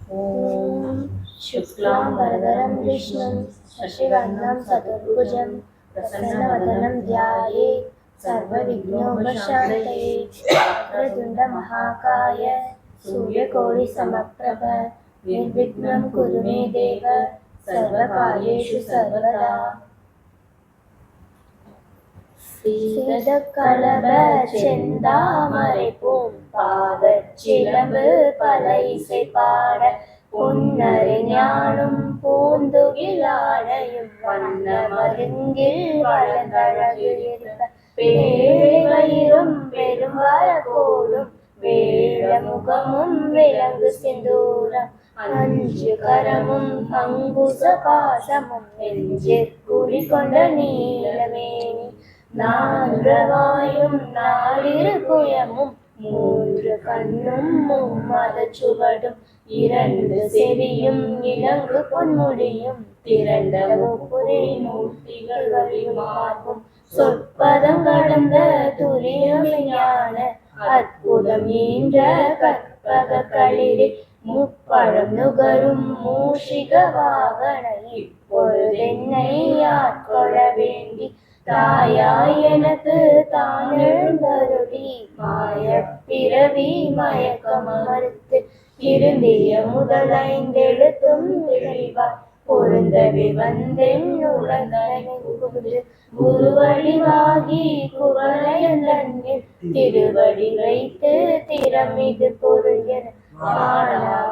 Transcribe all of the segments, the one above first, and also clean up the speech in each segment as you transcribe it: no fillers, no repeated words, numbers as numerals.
ॐ शुक्लां वरदरं विष्णुं शशिवर्णं चतुर्भुजं प्रसन्नवदनं ध्यायेत् सर्वविघ्नोपशान्तये। वक्रतुण्डमहाकाय सूर्यकोटिसमप्रभ निर्विघ्नं कुरु मे देव सर्वकार्येषु सर्वदा। சீதக்கலப செந்தாமரை பாதச்சிலம்பு பல இசை பாட பொன்னரை ஞானும் பூந்துகிலாடையும் வண்ண மருங்கில் வளர்ந்தழகு இருப்ப பேழை வயிறும் பெரும் வரகோடும் வேழ முகமும் விலங்கு சிந்தூரம் அஞ்சு கரமும் அங்குச பாசமும் நெஞ்சிற் குடிகொண்ட நீலமேனி நான்கவாயும் நாலிரு புயமும் மூன்று கண்ணும் மும்மத சுவடும் இரண்டு செவியும் இலங்கு பொன்முடியும் திரண்ட முப்புரி மூர்த்திகளுமாகும் சொற்பதம் கடந்த துரியஞான அற்புதம் ஈன்ற கற்பக களிரி முப்பழம் நுகரும் மூஷிக வாகன இப்பொழுதென்னை ஆட்கொள்ள வேண்டி தாயாய் எனக்கு தான் எழுந்தருளி மாயப் பிறவி மயக்கம் மறுத்து இருந்திய முதலைந்தெழுத்தும் தெளிவாய் பொருந்தவி வந்தென் உலகனை புகுந்து குருவடிவாகி குவளையந்தன்னில் திருவடி வைத்து திறமிகு பொருள் என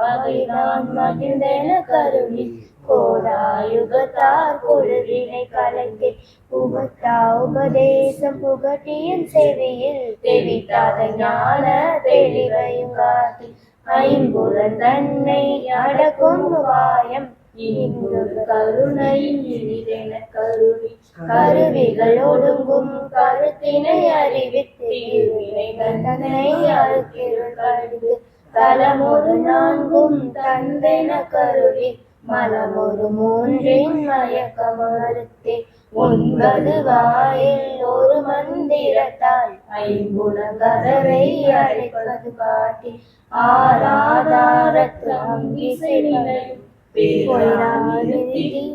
வகைதான் மகிழ்ந்தென கருளி கோடாயுகத்தார் குழுவினை கலைந்து புகட்டா உபதேசம் புகட்டியின் செவியில் தெளித்தாத ஞான தெளிவையும் காட்டி ஐம்புலன் தன்னை அடக்கும் வாயம் இன்னொரு கருணை இனிதென கருவி கருவிகள் ஒடுங்கும் கருத்தினை அறிவித்து இருவினை தன்னை அழுக்கிருள் கழித்து தலமொரு நான்கும் தந்தென கருவி மலமொரு மூன்றின் மயக்கம் மறுத்தே ஒன்பது வாயில் ஒரு மந்திரத்தால் ஐம்புலன் கதவை அடைப்பது காட்டி ஆராதாரத்து அங்கி செல்லை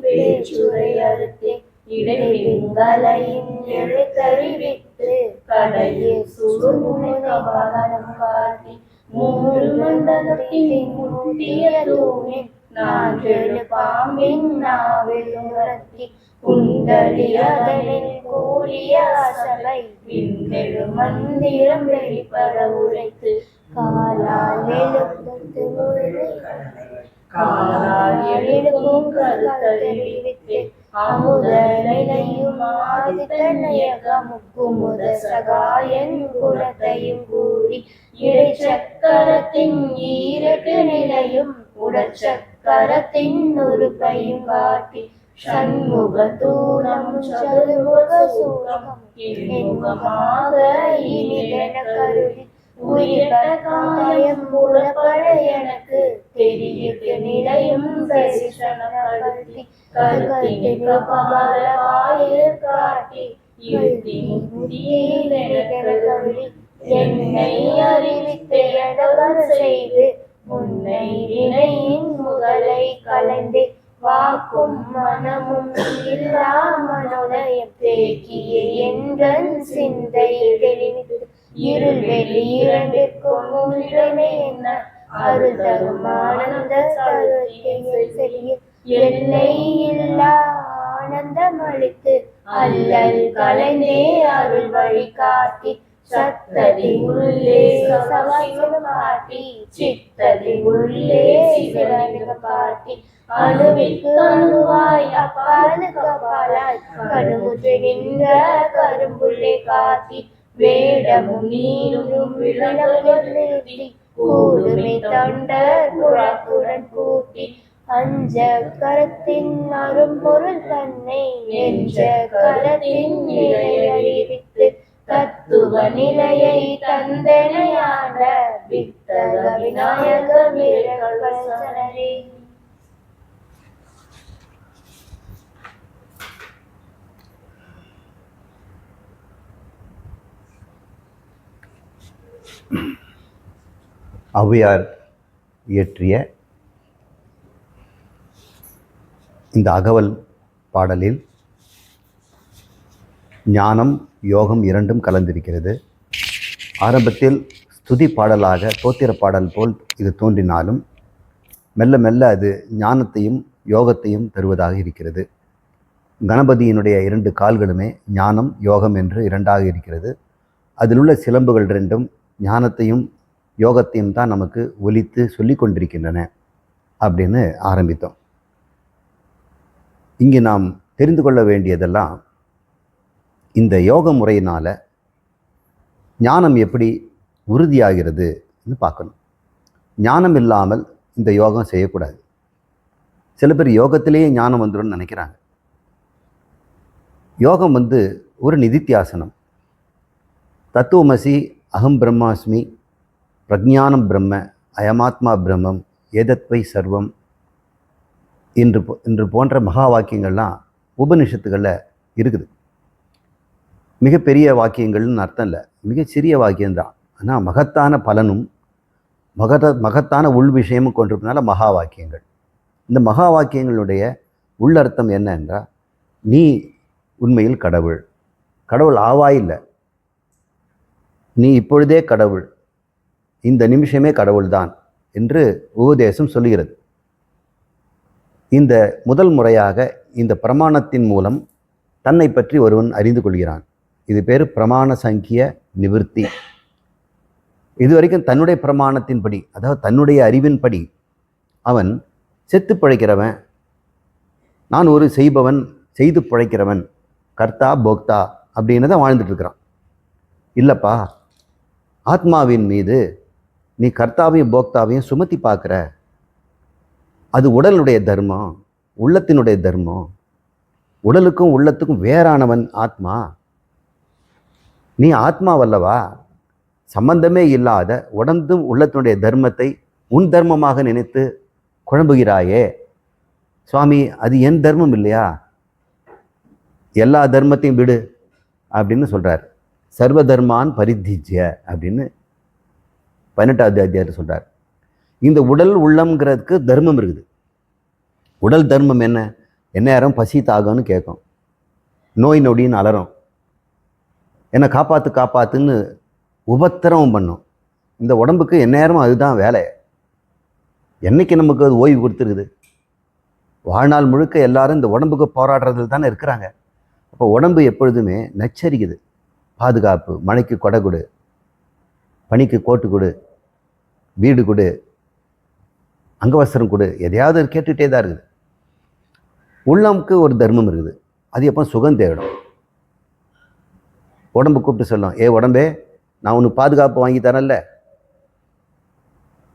பேச்சுரை அறுத்தே இடைப்பிங்களையும் எழுத்தறிவித்து கடையே சுடுமுனை கபாலம் காட்டி மூன்று மண்டலத்தின் முட்டிய தூணின் நான்கேழு பாம்பின் நாவில் உணர்த்தி குண்டலியதனில் கூடிய அசலை விண்ணெழு மந்திரம் வெளிப்பட உரைத்து காலால் எழுப்பும் கருத்தறிவித்து அமுத நிலையும் ஆதித்தனையகமும் குமுத சகாயன் குலத்தையும் கூறி இடைச்சக்கரத்தின் ஈரட்டு நிலையும் உடற்சக்கரத்தின் உறுப்பையும் காட்டி சண்முக தூரம் சதுர்முக சூரம் என்முகமாக இனிதென கருதி உயிர்பட காயம் புலப்பட எனக்கு தெரிய நிலையும் தரிசனப்படுத்தி கருத்தி கபாலவாயில் காட்டி கருதி என்னை அறிவித்து எடவர் செய்து முன்னை இணையின் முதலை கலைந்து வாக்கும் மனமும் இல்லா மனோதயம் தேக்கிய என்றன் சிந்தை தெளிந்து இருள் வெளி இரண்டிற்கும் ஒன்றனை என்ன அருள் தரும் ஆனந்த செல்லிய எல்லை இல்லா ஆனந்தம் அளித்து அல்லல் கலைந்தே அருள் வழி காட்டி சத்ததி உள்ளே சவாசம் காட்டி சித்ததி உள்ளே சிவனுக பாட்டி அணுவிற்கு அணுவாய் அப்பாது கபாலாய் கடுமுற்று நின்ற கரும்புள்ளே காட்டி வேடமும் நீரும் விளங்கி கூடுமை தொண்டர் குழத்துடன் கூட்டி அஞ்ச கரத்தின் அரும்பொருள் தன்னை நெஞ்ச கரத்தின் நிலை அறிவித்து தத்துவ நிலையை தந்தனையான வித்தக விநாயக வீரர்களே. ஔவையார் இயற்றிய இந்த அகவல் பாடலில் ஞானம் யோகம் இரண்டும் கலந்திருக்கிறது. ஆரம்பத்தில் ஸ்துதி பாடலாக தோத்திர பாடல் போல் இது தோன்றினாலும் மெல்ல மெல்ல அது ஞானத்தையும் யோகத்தையும் தருவதாக இருக்கிறது. கணபதியினுடைய 2 கால்களுமே ஞானம் யோகம் என்று 2ஆக இருக்கிறது. அதில் உள்ள சிலம்புகள் 2ம் ஞானத்தையும் யோகத்தையும் தான் நமக்கு ஒலித்து சொல்லி கொண்டிருக்கின்றன அப்படின்னு ஆரம்பித்தோம். இங்கே நாம் தெரிந்து கொள்ள வேண்டியதெல்லாம், இந்த யோக முறையினால் ஞானம் எப்படி உறுதியாகிறதுன்னு பார்க்கணும். ஞானம் இல்லாமல் இந்த யோகம் செய்யக்கூடாது. சில பேர் யோகத்திலேயே ஞானம் வந்துடும் நினைக்கிறாங்க. யோகம் ஒரு நிதித்தியாசனம். தத்துவமசி அகம் பிரம்மாஸ்மி பிரஜானம் பிரம்ம அயமாத்மா பிரம்மம் ஏதத்வை சர்வம் இன்று போன்ற மகா வாக்கியங்கள்லாம் உபனிஷத்துகளில் இருக்குது. மிகப்பெரிய வாக்கியங்கள்னு அர்த்தம் இல்லை, மிகச்சிறிய வாக்கியம்தான். ஆனால் மகத்தான பலனும் மகத்தான உள் விஷயமும் கொண்டிருப்பதுனால மகா வாக்கியங்கள். இந்த மகா வாக்கியங்களுடைய உள்ளர்த்தம் என்ன என்றால், நீ உண்மையில் கடவுள், கடவுள் ஆவாயில்லை, நீ இப்பொழுதே கடவுள், இந்த நிமிஷமே கடவுள்தான் என்று உபதேசம் சொல்லுகிறது. இந்த முதல் முறையாக இந்த பிரமாணத்தின் மூலம் தன்னை பற்றி ஒருவன் அறிந்து கொள்கிறான். இது பேர் பிரமாண சங்கிய நிவர்த்தி. இதுவரைக்கும் தன்னுடைய பிரமாணத்தின்படி, அதாவது தன்னுடைய அறிவின்படி அவன் செத்து பிழைக்கிறவன், நான் ஒரு செய்பவன், செய்து பிழைக்கிறவன், கர்த்தா போக்தா அப்படின்னு தான் வாழ்ந்துட்டு இருக்கிறான். இல்லைப்பா, ஆத்மாவின் மீது நீ கர்த்தாவையும் போக்தாவையும் சுமத்தி பார்க்குற. அது உடலுடைய தர்மம், உள்ளத்தினுடைய தர்மம். உடலுக்கும் உள்ளத்துக்கும் வேறானவன் ஆத்மா. நீ ஆத்மாவல்லவா? சம்பந்தமே இல்லாத உடம்பும் உள்ளத்தினுடைய தர்மத்தை உன் தர்மமாக நினைத்து குழம்புகிறாயே சுவாமி, அது என் தர்மம் இல்லையா? எல்லா தர்மத்தையும் விடு அப்படின்னு சொல்கிறார். சர்வ தர்மான் பரித்திஜ்ய அப்படின்னு 18வது அத்தியாயத்தில் சொல்கிறார். இந்த உடல் உள்ளம்ங்கிறதுக்கு தர்மம் இருக்குது. உடல் தர்மம் என்ன? எந்நேரம் பசி தாகம்னு கேட்கும், நோய் நொடின்னு அலறும், என்னை காப்பாற்று காப்பாற்றுன்னு உபத்திரவம் பண்ணும். இந்த உடம்புக்கு எந்நேரமும் அதுதான் வேலை. என்னைக்கு நமக்கு அது ஓய்வு கொடுத்துருக்குது? வாழ்நாள் முழுக்க எல்லாரும் இந்த உடம்புக்கு போராடுறதுல தானே இருக்கிறாங்க. அப்போ உடம்பு எப்பொழுதுமே நச்சரிக்குது. பாதுகாப்பு, மழைக்கு கொடை கொடு, பனிக்கு கோட்டு கொடு, வீடு கொடு, அங்கவஸ்திரம் கொடு, எதையாவது கேட்டுகிட்டே தான் இருக்குது. உள்ளமுக்கு ஒரு தர்மம் இருக்குது. அது எப்போ சுகம் தேடும். உடம்பு கூப்பிட்டு சொல்லும், ஏ உடம்பே, நான் உனக்கு பாதுகாப்பு வாங்கி தரேன்ல,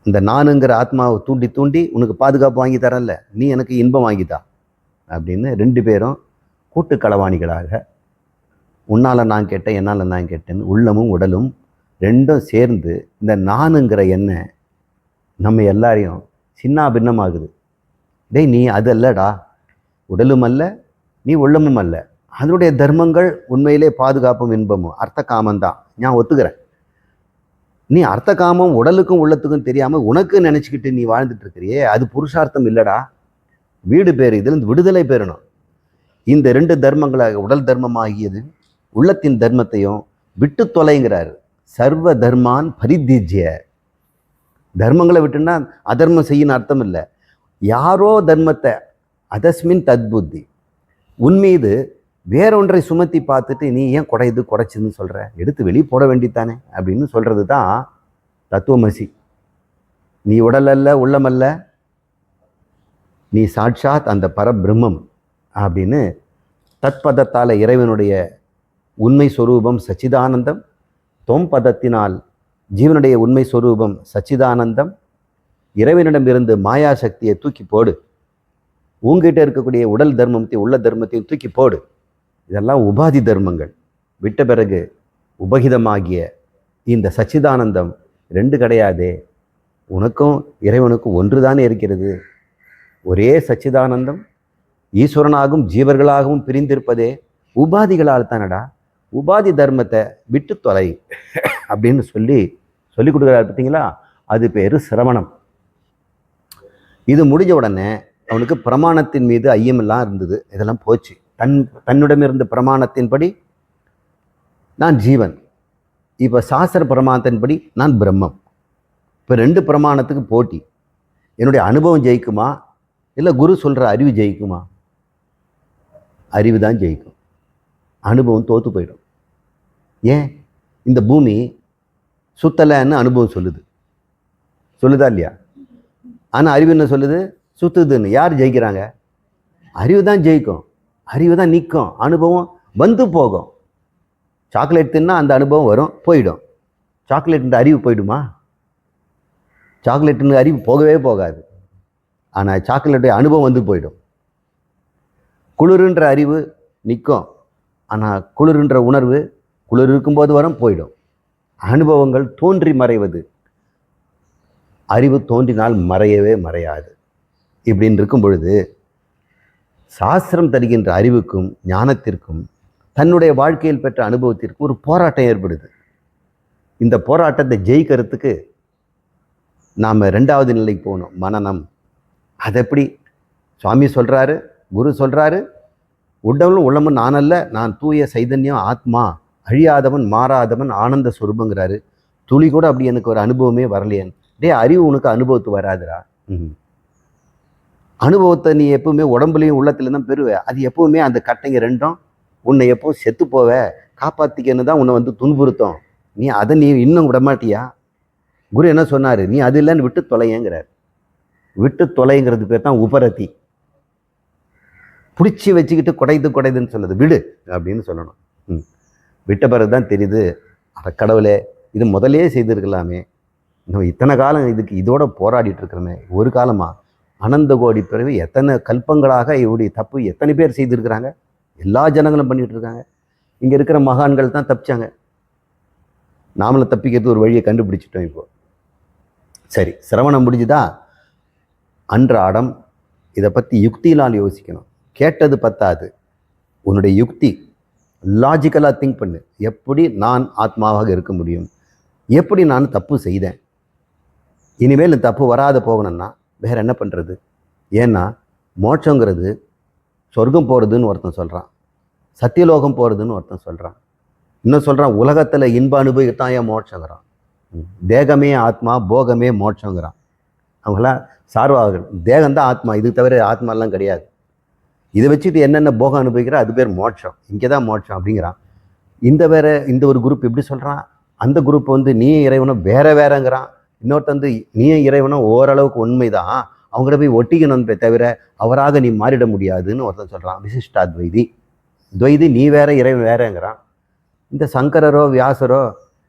இந்த நானுங்கிற ஆத்மாவை தூண்டி தூண்டி உனக்கு பாதுகாப்பு வாங்கி தரேன்ல, நீ எனக்கு இன்பம் வாங்கித்தா அப்படின்னு 2 பேரும் கூட்டு களவாணிகளாக, உன்னால் நான் கேட்டேன், என்னால் நான் கேட்டேன்னு உள்ளமும் உடலும் 2ம் சேர்ந்து இந்த நானுங்கிற எண்ணெய் நம்ம எல்லாரையும் சின்ன பின்னமாகுது. டேய், நீ அது அல்லடா, உடலும் அல்ல, நீ உள்ளமும் அல்ல. அதனுடைய தர்மங்கள் உண்மையிலே பாதுகாப்பும் இன்பமும் அர்த்த காமந்தான், நான் ஒத்துக்கிறேன். நீ அர்த்த காமம் உடலுக்கும் உள்ளத்துக்கும் தெரியாமல் உனக்கு நினச்சிக்கிட்டு நீ வாழ்ந்துட்டு இருக்கிறியே, அது புருஷார்த்தம் இல்லைடா. வீடு பேர், இதுலேருந்து விடுதலை பெறணும். இந்த 2 தர்மங்களாக உடல் தர்மமாகியது உள்ளத்தின் தர்மத்தையும் விட்டு தொலைங்கிறார். சர்வ தர்மான் பரித்திஜ்ய. தர்மங்களை விட்டுன்னா அதர்மம் செய்யணும் அர்த்தம் இல்லை. யாரோ தர்மத்தை அதஸ்மின் தத்புத்தி, உன் மீது வேறொன்றை சுமத்தி பார்த்துட்டு நீ ஏன் குறைச்சுன்னு சொல்கிற, எடுத்து வெளியே போட வேண்டித்தானே அப்படின்னு சொல்கிறது தான் தத்துவமசி. நீ உடல் அல்ல, உள்ளமல்ல, நீ சாட்சாத் அந்த பரபிரம்மம் அப்படின்னு தத்பதத்தால் இறைவனுடைய உண்மை சொரூபம் சச்சிதானந்தம், தொம் பதத்தினால் ஜீவனுடைய உண்மை சொரூபம் சச்சிதானந்தம். இறைவனிடமிருந்து மாயா சக்தியை தூக்கி போடு, உங்ககிட்ட இருக்கக்கூடிய உடல் தர்மத்தையும் உள்ள தர்மத்தையும் தூக்கி போடு. இதெல்லாம் உபாதி தர்மங்கள். விட்ட பிறகு உபகிதமாகிய இந்த சச்சிதானந்தம் 2 கிடையாதே. உனக்கும் இறைவனுக்கும் ஒன்று தானே இருக்கிறது. ஒரே சச்சிதானந்தம் ஈஸ்வரனாகவும் ஜீவர்களாகவும் பிரிந்திருப்பதே உபாதிகளால் தானடா. உபாதி தர்மத்தை விட்டு தொலை அப்படின்னு சொல்லி கொடுக்குறாரு பார்த்தீங்களா? அது பேர் சிரவணம். இது முடிஞ்ச உடனே அவனுக்கு பிரமாணத்தின் மீது ஐயமெல்லாம் இருந்தது, இதெல்லாம் போச்சு. தன்னிடமிருந்த பிரமாணத்தின்படி நான் ஜீவன், இப்போ சாஸ்திர பிரமாணத்தின்படி நான் பிரம்மம். இப்போ 2 பிரமாணத்துக்கு போட்டி. என்னுடைய அனுபவம் ஜெயிக்குமா இல்லை குரு சொல்கிற அறிவு ஜெயிக்குமா? அறிவு தான் ஜெயிக்கும், அனுபவம் தோற்று போயிடும். ஏன்? இந்த பூமி சுத்தலைன்னு அனுபவம் சொல்லுதா இல்லையா? ஆனால் அறிவு என்ன சொல்லுது? சுத்துதுன்னு. யார் ஜெயிக்கிறாங்க? அறிவு தான் ஜெயிக்கும், அறிவு தான் நிற்கும், அனுபவம் வந்து போகும். சாக்லேட் தின்னா அந்த அனுபவம் வரும், போயிடும். சாக்லேட்டுன்ற அறிவு போயிடுமா? சாக்லேட்டுன்னு அறிவு போகவே போகாது. ஆனால் சாக்லேட்டுடைய அனுபவம் வந்து போயிடும். குளிருன்ற அறிவு நிற்கும், ஆனால் குளிருன்ற உணர்வு குளிர் இருக்கும்போது வரும், போயிடும். அனுபவங்கள் தோன்றி மறைவது, அறிவு தோன்றினால் மறையவே மறையாது. இப்படின்னு இருக்கும் பொழுது சாஸ்திரம் தருகின்ற அறிவுக்கும் ஞானத்திற்கும் தன்னுடைய வாழ்க்கையில் பெற்ற அனுபவத்திற்கு ஒரு போராட்டம் ஏற்படுது. இந்த போராட்டத்தை ஜெயிக்கிறதுக்கு நாம் 2வது நிலைக்கு போகணும், மனனம். அது எப்படி? சுவாமி சொல்கிறாரு, குரு சொல்கிறாரு, உடலும் உள்ளமும் நான் அல்ல, நான் தூய சைதன்யம் ஆத்மா, அழியாதவன் மாறாதவன் ஆனந்த சுரூபங்கிறாரு. துளி கூட அப்படி எனக்கு ஒரு அனுபவமே வரலையேன்னு. அறிவு உனக்கு அனுபவத்து வராதுடா. அனுபவத்தை நீ எப்பவுமே உடம்புலையும் உள்ளத்துலையும் தான் பெறுவ. அது எப்பவுமே அந்த கட்டைங்க 2ம் உன்னை எப்போ செத்து போவ காப்பாற்றிக்கன்னு தான் உன்னை வந்து துன்புறுத்தும். நீ அதை இன்னும் விடமாட்டியா? குரு என்ன சொன்னார்? நீ அது இல்லைன்னு விட்டு தொலைங்கிறார். விட்டு தொலைங்கிறது பேர் தான் உபரதி. பிடிச்சி வச்சுக்கிட்டு குடைதுன்னு சொல்லுது, விடு அப்படின்னு சொல்லணும். விட்ட பிறகு தான் தெரியுது, அட கடவுளே, இது முதலே செய்திருக்கலாமே, இன்னும் இத்தனை காலம் இதோட போராடிட்டு இருக்கிறோமே, ஒரு காலமா அனந்த கோடி பிறவி எத்தனை கல்பங்களாக இவருடைய தப்பு எத்தனை பேர் செய்திருக்கிறாங்க. எல்லா ஜனங்களும் பண்ணிட்டு இருக்காங்க. இங்கே இருக்கிற மகான்கள் தான் தப்பிச்சாங்க, நாமளும் தப்பிக்கிறது ஒரு வழியை கண்டுபிடிச்சிட்டோம். இப்போ சரி, சிரவணம் முடிஞ்சுதா? அன்றாடம் இதை பற்றி யுக்தியினால் யோசிக்கணும். கேட்டது பத்தாது, உன்னுடைய யுக்தி லாஜிக்கலாக திங்க் பண்ணு. எப்படி நான் ஆத்மாவாக இருக்க முடியும்? எப்படி நான் தப்பு செய்தேன்? இனிமேல் தப்பு வராத போகணும்னா வேறு என்ன பண்ணுறது? ஏன்னா மோட்சங்கிறது சொர்க்கம் போகிறதுன்னு ஒருத்தன் சொல்கிறான், சத்தியலோகம் போகிறதுன்னு ஒருத்தன் சொல்கிறான், இன்னும் சொல்கிறான் உலகத்தில் இன்ப அனுபவித்தான் ஏன் மோட்சங்கிறான். தேகமே ஆத்மா, போகமே மோட்சங்கிறான். அவங்களாம் சார்வார்கள். தேகம்தான் ஆத்மா, இது தவிர ஆத்மாலாம் கிடையாது. இதை வச்சுட்டு என்னென்ன போகம் அனுபவிக்கிறா அது பேர் மோட்சம், இங்கே தான் மோட்சம் அப்படிங்கிறான். இந்த ஒரு குரூப் எப்படி சொல்கிறான்? அந்த குரூப் வந்து நீ இறைவனும் வேறங்கிறான். இன்னொருத்த வந்து நீ இறைவனும் ஓரளவுக்கு உண்மைதான், அவங்கள போய் ஒட்டிக்கணும் தவிர அவராக நீ மாறிட முடியாதுன்னு ஒருத்தன் சொல்கிறான். விசிஷ்டாத்வைதி. துவைதி நீ வேற இறைவன் வேறங்கிறான். இந்த சங்கரரோ வியாசரோ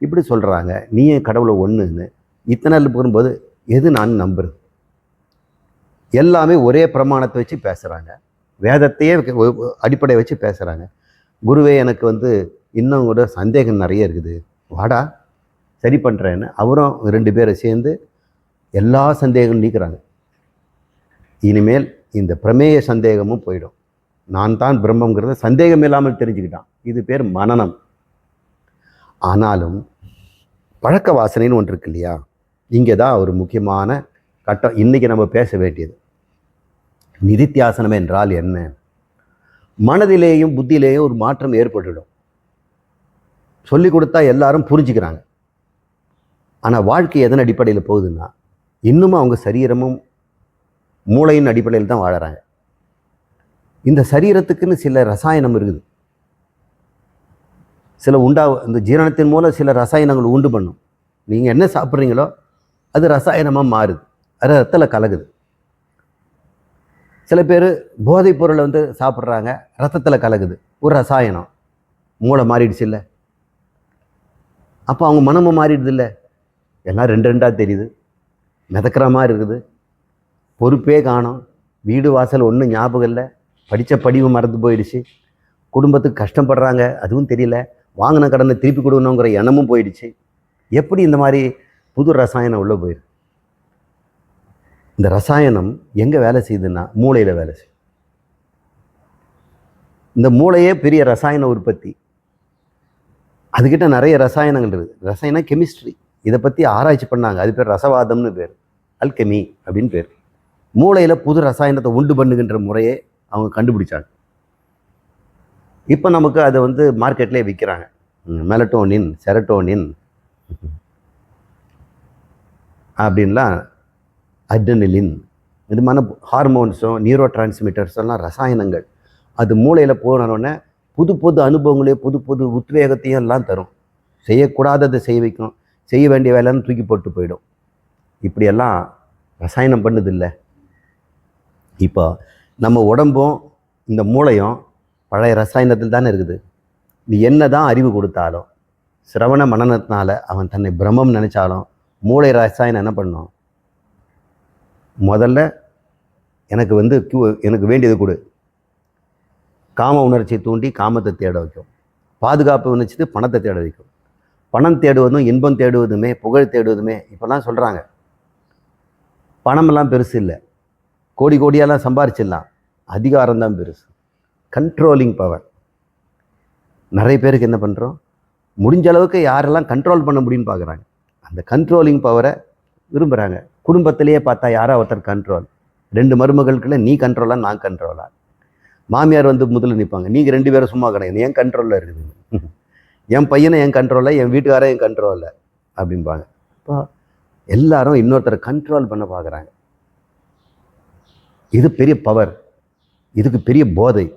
இப்படி சொல்கிறாங்க, நீயே கடவுளை ஒன்றுன்னு. இத்தனை போகும்போது எது நான் நம்புறது? எல்லாமே ஒரே பிரமாணத்தை வச்சு பேசுகிறாங்க, வேதத்தையே அடிப்படையை வச்சு பேசுகிறாங்க. குருவே எனக்கு வந்து இன்னும் கூட சந்தேகம் நிறைய இருக்குது, வாடா சரி பண்ணுறேன்னு அவரும் 2 பேரை சேர்ந்து எல்லா சந்தேகமும் நீக்கிறாங்க. இனிமேல் இந்த பிரமேய சந்தேகமும் போயிடும். நான் தான் பிரம்மங்கிறத சந்தேகம் இல்லாமல் தெரிஞ்சுக்கிட்டான். இது பேர் மனனம். ஆனாலும் பழக்க வாசனைன்னு ஒன்று இருக்கு இல்லையா? இங்கே தான் ஒரு முக்கியமான கட்டம் இன்றைக்கி நம்ம பேச வேண்டியது. நிதித்தியாசனம் என்றால் என்ன? மனதிலேயும் புத்தியிலேயும் ஒரு மாற்றம் ஏற்பட்டுடும். சொல்லி கொடுத்தா எல்லாரும் புரிஞ்சுக்கிறாங்க. ஆனால் வாழ்க்கை எதன் அடிப்படையில் போகுதுன்னா, இன்னமும் அவங்க சரீரமும் மூளையின் அடிப்படையில் தான் வாழறாங்க. இந்த சரீரத்துக்குன்னு சில ரசாயனம் இருக்குது, சில இந்த ஜீரணத்தின் மூலம் சில ரசாயனங்கள் உண்டு பண்ணும். நீங்கள் என்ன சாப்பிட்றீங்களோ அது ரசாயனமாக மாறுது, அது ரத்தத்தில் கலகுது. சில பேர் போதைப் பொருளை வந்து சாப்பிட்றாங்க, ரத்தத்தில் கலகுது, ஒரு ரசாயனம். மூளை மாறிடுச்சு இல்லை, அப்போ அவங்க மனமும் மாறிடுது இல்லை. எல்லாம் 2 தெரியுது, மிதக்கிற மாதிரி இருக்குது, பொறுப்பே காணும், வீடு வாசல் ஒன்றும் ஞாபகம் இல்லை, படித்த படிவு மறந்து போயிடுச்சு, குடும்பத்துக்கு கஷ்டப்படுறாங்க அதுவும் தெரியல, வாங்கின கடனை திருப்பி கொடுக்கணுங்கிற எண்ணமும் போயிடுச்சு. எப்படி இந்த மாதிரி புது ரசாயனம் உள்ளே போயிருக்கு? இந்த ரசாயனம் எங்கே வேலை செய்யுதுன்னா மூளையில் வேலை செய்யும். இந்த மூளையே பெரிய ரசாயன உற்பத்தி, அதுக்கிட்ட நிறைய ரசாயனங்கள் இருக்குது. ரசாயன கெமிஸ்ட்ரி, இதை பற்றி ஆராய்ச்சி பண்ணாங்க, அது பேர் ரசவாதம்னு பேர், அல்கெமி அப்படின்னு பேர். மூளையில் புது ரசாயனத்தை உண்டு பண்ணுகின்ற முறையை அவங்க கண்டுபிடிச்சாங்க. இப்போ நமக்கு அதை வந்து மார்க்கெட்லேயே விற்கிறாங்க. மெலட்டோனின், செரட்டோனின் அப்படின்லாம், அட்ரினலின், இதுமான ஹார்மோன்ஸும் நியூரோ டிரான்ஸ்மிட்டர்ஸெல்லாம் ரசாயனங்கள். அது மூளையில் போனோடனே புது புது அனுபவங்களையும் புது புது உத்வேகத்தையும் எல்லாம் தரும். செய்யக்கூடாததை செய்ய வைக்கும், செய்ய வேண்டிய வேலைன்னு தூக்கி போட்டு போயிடும். இப்படியெல்லாம் ரசாயனம் பண்ணுதில்லை. இப்போ நம்ம உடம்பும் இந்த மூளையும் பழைய ரசாயனத்தில் தானே இருக்குது. நீ என்ன தான் அறிவு கொடுத்தாலும், சிரவண மனநத்தினால அவன் தன்னை பிரம்மம் நினச்சாலும், மூளை ரசாயனம் என்ன பண்ணும்? முதல்ல எனக்கு வந்து எனக்கு வேண்டியது கொடு. காம உணர்ச்சியை தூண்டி காமத்தை தேட வைக்கும். பாதுகாப்பு உணர்ச்சித்து பணத்தை தேட வைக்கும். பணம் தேடுவதும் இன்பம் தேடுவதுமே புகழ் தேடுவதுமே இப்போல்லாம் சொல்கிறாங்க. பணமெல்லாம் பெருசு இல்லை, கோடி கோடியெல்லாம் சம்பாரிச்சிடலாம். அதிகாரம்தான் பெருசு, கண்ட்ரோலிங் பவர். நிறைய பேருக்கு என்ன பண்ணுறோம், முடிஞ்ச அளவுக்கு யாரெல்லாம் கண்ட்ரோல் பண்ண முடியும்னு பார்க்குறாங்க. அந்த கண்ட்ரோலிங் பவரை விரும்புகிறாங்க. குடும்பத்திலேயே பார்த்தா யாராவது ஒருத்தர் கண்ட்ரோல். 2 மருமகளுக்குள்ள நீ கண்ட்ரோலா நான் கண்ட்ரோலா? மாமியார் வந்து முதல்ல நிற்பாங்க, நீங்கள் 2 பேரும் சும்மா கிடையாது, என் கண்ட்ரோலில் இருக்குது, என் பையனை என் கண்ட்ரோலில், என் வீட்டுக்காரன் என் கண்ட்ரோலில் அப்படிம்பாங்க. இப்போ எல்லாரும் இன்னொருத்தரை கண்ட்ரோல் பண்ண பார்க்குறாங்க. இது பெரிய பவர், இதுக்கு பெரிய போதை.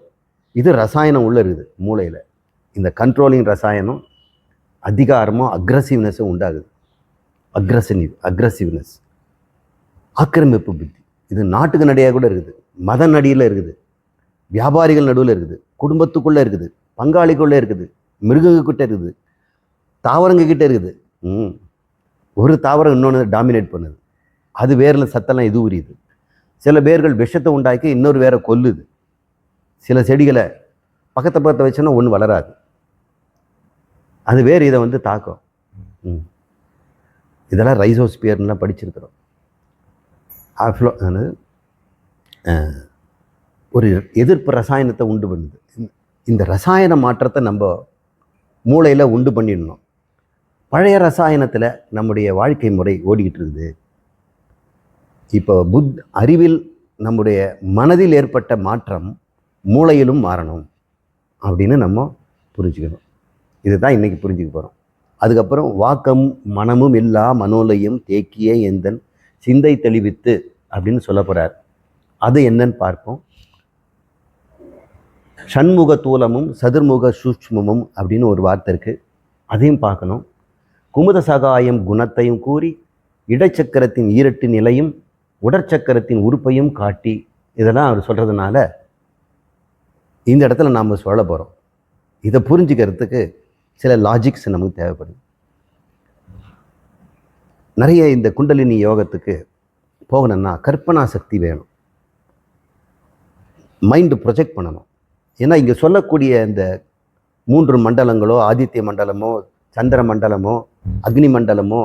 இது ரசாயனம் உள்ளே இருக்குது மூளையில். இந்த கண்ட்ரோலிங் ரசாயனம் அதிகாரமும் அக்ரஸிவ்னஸும் உண்டாகுது. அக்ரஸிவ்னஸ், ஆக்கிரமிப்பு புத்தி. இது நாட்டுக்கு நடையாக கூட இருக்குது, மத நடியில் இருக்குது, வியாபாரிகள் நடுவில் இருக்குது, குடும்பத்துக்குள்ளே இருக்குது, பங்காளிக்குள்ளே இருக்குது, மிருகங்கக்கிட்ட இருக்குது, தாவரங்கக்கிட்ட இருக்குது. ஒரு தாவரம் இன்னொன்று டாமினேட் பண்ணுது. அது வேரில் சத்தெல்லாம் இது உரியுது. சில பேர்கள் விஷத்தை உண்டாக்கி இன்னொரு வேரை கொல்லுது. சில செடிகளை பக்கத்தை வச்சோன்னா ஒன்று வளராது, அது வேறு இதை வந்து தாக்கும். இதெல்லாம் ரைசோஸ்பியர்லாம் படிச்சிருக்கிறோம். ஒரு எதிர்ப்பு ரசாயனத்தை உண்டு பண்ணுது. இந்த ரசாயன மாற்றத்தை நம்ம மூளையில் உண்டு பண்ணிடணும். பழைய ரசாயனத்தில் நம்முடைய வாழ்க்கை முறை ஓடிக்கிட்டு இருக்குது. இப்போ அறிவில் நம்முடைய மனதில் ஏற்பட்ட மாற்றம் மூளையிலும் மாறணும் அப்படின்னு நம்ம புரிஞ்சுக்கணும். இதுதான் இன்றைக்கி புரிஞ்சுக்க போகிறோம். அதுக்கப்புறம் வாக்கம் மனமும் இல்லா மனோலயம் தேக்கிய எந்தன் சிந்தை தெளிவித்து அப்படின்னு சொல்ல போகிறார். அது என்னன்னு பார்ப்போம். ஷண்முக தூலமும் சதுர்முக சூட்சுமமும் அப்படின்னு ஒரு வார்த்தை இருக்குது, அதையும் பார்க்கணும். குமுத சகாயம் குணத்தையும் கூறி இடைச்சக்கரத்தின் ஈரட்டு நிலையும் உடற்சக்கரத்தின் உறுப்பையும் காட்டி, இதெல்லாம் அவர் சொல்கிறதுனால இந்த இடத்துல நாம் சொல்ல போகிறோம். இதை புரிஞ்சுக்கிறதுக்கு சில லாஜிக்ஸ் நமக்கு தேவைப்படுது. நிறைய இந்த குண்டலினி யோகத்துக்கு போகணும்னா கற்பனா சக்தி வேணும், மைண்டு ப்ரொஜெக்ட் பண்ணணும். ஏன்னா இங்கே சொல்லக்கூடிய இந்த 3 மண்டலங்களோ, ஆதித்ய மண்டலமோ, சந்திர மண்டலமோ, அக்னி மண்டலமோ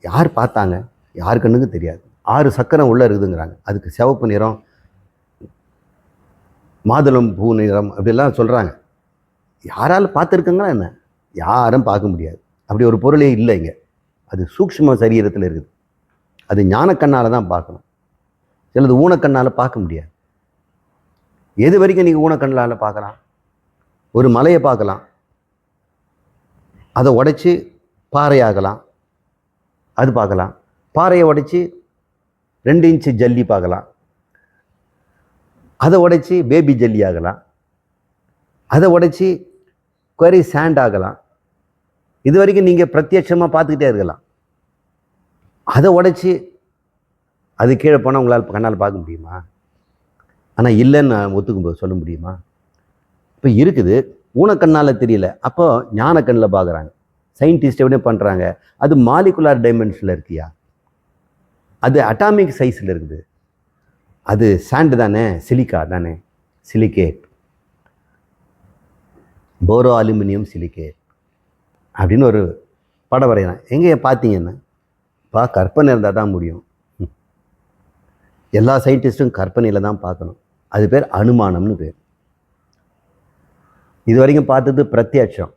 யார் பார்த்தாங்க? யார் கண்ணுக்கு தெரியாது. 6 சக்கரம் உள்ளே இருக்குதுங்கிறாங்க. அதுக்கு சிவப்பு நிறம், மாதுளம் பூ நிறம் அப்படிலாம் சொல்கிறாங்க. யாராலும் பார்த்துருக்குங்களா என்ன? யாரும் பார்க்க முடியாது. அப்படி ஒரு பொருளே இல்லை இங்கே. அது சூக்ஷ்ம சரீரத்தில் இருக்குது. அது ஞானக்கண்ணால் தான் பார்க்கணும். சிலது ஊனக்கண்ணால் பார்க்க முடியாது. எது வரைக்கும் நீங்கள் ஊனக்கண்ணால் பார்க்கலாம்? ஒரு மலையை பார்க்கலாம், அதை உடைச்சி பாறையாகலாம், அது பார்க்கலாம். பாறையை உடைச்சி 2 இன்ச்சு ஜல்லி பார்க்கலாம், அதை உடைச்சி பேபி ஜல்லி ஆகலாம், அதை உடைச்சி குவரி சாண்ட் ஆகலாம். இது வரைக்கும் நீங்கள் பிரத்யட்சமாக பார்த்துக்கிட்டே இருக்கலாம். அதை உடைச்சி அது கீழே போனால் உங்களால் கண்ணால் பார்க்க முடியுமா? ஆனால் இல்லைன்னு நான் ஒத்துக்கும்போது சொல்ல முடியுமா? இப்போ இருக்குது, ஊனக்கண்ணால் தெரியல, அப்போ ஞானக்கண்ணில் பார்க்குறாங்க. சயின்டிஸ்ட் எப்படி பண்ணுறாங்க? அது மாலிகுலார் டைமென்ஷனில் இருக்கியா, அது அட்டாமிக் சைஸில் இருக்குது. அது சாண்டு தானே, சிலிக்கா தானே, சிலிகேட், போரோ அலுமினியம் சிலிகேட் அப்படின்னு ஒரு படம் வரைகிறான். எங்கே பார்த்தீங்கன்னா கற்பனை இருந்தால் தான் முடியும். எல்லா சயின்டிஸ்ட்டும் கற்பனையில் தான் பார்க்கணும். அது பேர் அனுமானம்னு பேர். இது வரைக்கும் பார்த்தது பிரத்யட்சம்.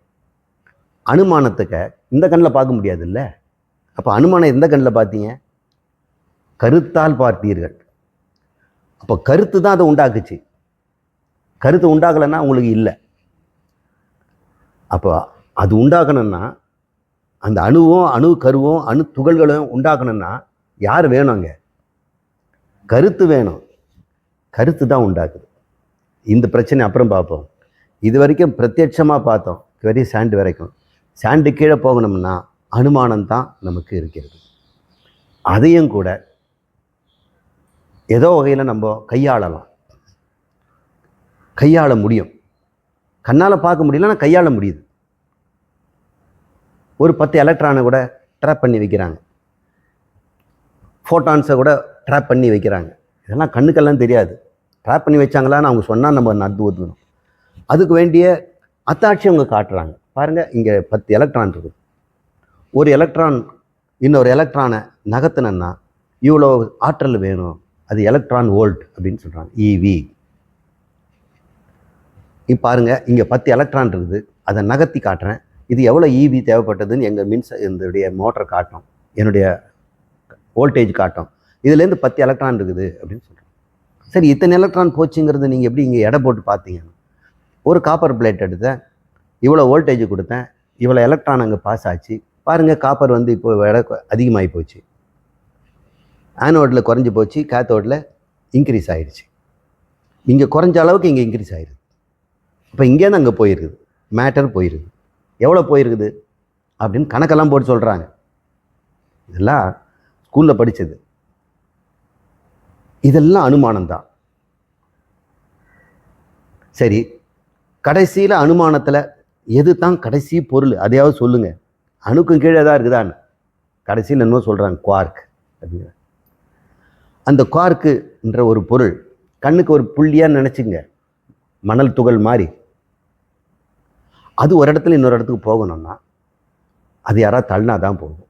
அனுமானத்துக்கு இந்த கண்ணில் பார்க்க முடியாது இல்லை. அப்போ அனுமானம் எந்த கண்ணில் பார்த்தீங்க? கருத்தால் பார்த்தீர்கள். அப்போ கருத்து தான் அதை உண்டாக்குச்சு. கருத்து உண்டாகலைன்னா உங்களுக்கு இல்லை. அப்போ அது உண்டாக்கணும்னா அந்த அணுவும் அணு கருவும் அணு துகள்களும் உண்டாக்கணும்னா யார் வேணும்? அங்கே கருத்து வேணும். கருத்து தான் உண்டாக்குது. இந்த பிரச்சனை அப்புறம் பார்ப்போம். இது வரைக்கும் பிரத்யட்சமாக பார்த்தோம், வெரி சாண்டு வரைக்கும். சாண்டு கீழே போகணும்னா அனுமானம் தான் நமக்கு இருக்கிறது. அதையும் கூட ஏதோ வகையில் நம்ம கையாளலாம், கையாள முடியும். கண்ணால் பார்க்க முடியலன்னா கையாள முடியுது. ஒரு 10 எலக்ட்ரானை கூட ட்ராப் பண்ணி வைக்கிறாங்க, ஃபோட்டான்ஸை கூட ட்ராப் பண்ணி வைக்கிறாங்க. இதெல்லாம் கண்ணுக்கெல்லாம் தெரியாது. ட்ராப் பண்ணி வச்சாங்களான்னு அவங்க சொன்னால் நம்ம நட்டு ஒத்துக்கணும். அதுக்கு வேண்டிய அத்தாட்சி அவங்க காட்டுறாங்க. பாருங்கள், இங்கே 10 எலக்ட்ரான் இருக்குது. ஒரு எலக்ட்ரான் இன்னொரு எலக்ட்ரானை நகர்த்தினா இவ்வளோ ஆற்றல் வேணும், அது எலக்ட்ரான் வோல்ட் அப்படின்னு சொல்கிறாங்க, இவி. இப்போ பாருங்கள், இங்கே 10 எலக்ட்ரான் இருக்குது, அதை நகர்த்தி காட்டுறேன். இது எவ்வளோ இவி தேவைப்பட்டதுன்னு எங்கள் என்னுடைய மோட்டர் காட்டும், என்னுடைய வோல்டேஜ் காட்டும். இதுலேருந்து 10 எலக்ட்ரான் இருக்குது அப்படின்னு சொல்கிறேன். சரி, இத்தனை எலக்ட்ரான் போச்சுங்கிறது நீங்கள் எப்படி இங்கே எடை போட்டு பார்த்தீங்க? ஒரு காப்பர் பிளேட் எடுத்தேன், இவ்வளோ வோல்டேஜ் கொடுத்தேன், இவ்வளோ எலக்ட்ரான் அங்கே பாஸ் ஆச்சு. பாருங்கள், காப்பர் வந்து இப்போ எடை அதிகமாகி போச்சு. ஆனோடில் குறைஞ்சி போச்சு, கேத்தோடில் இன்க்ரீஸ் ஆகிடுச்சு. இங்கே குறைஞ்ச அளவுக்கு இங்கே இன்க்ரீஸ் ஆகிடுது. இப்போ இங்கேருந்து அங்கே போயிருக்குது, மேட்டர் போயிருக்குது. எவ்வளோ போயிருக்குது அப்படின்னு கணக்கெல்லாம் போட்டு சொல்கிறாங்க. இதெல்லாம் ஸ்கூலில் படித்தது. இதெல்லாம் அனுமானம் தான். சரி, கடைசியில் அனுமானத்தில் எது தான் கடைசி பொருள் அதையாவது சொல்லுங்கள். அணுக்கும் கீழே தான் இருக்குதான்னு கடைசியில் என்னமோ சொல்கிறாங்க, குவார்க் அப்படிங்கிற. அந்த குவார்க்குன்ற ஒரு பொருள் கண்ணுக்கு ஒரு புள்ளியாக நினச்சிங்க, மணல் துகள் மாதிரி. அது ஒரு இடத்துல இன்னொரு இடத்துக்கு போகணும்னா அது யாராவது தள்ளினா தான் போகும்,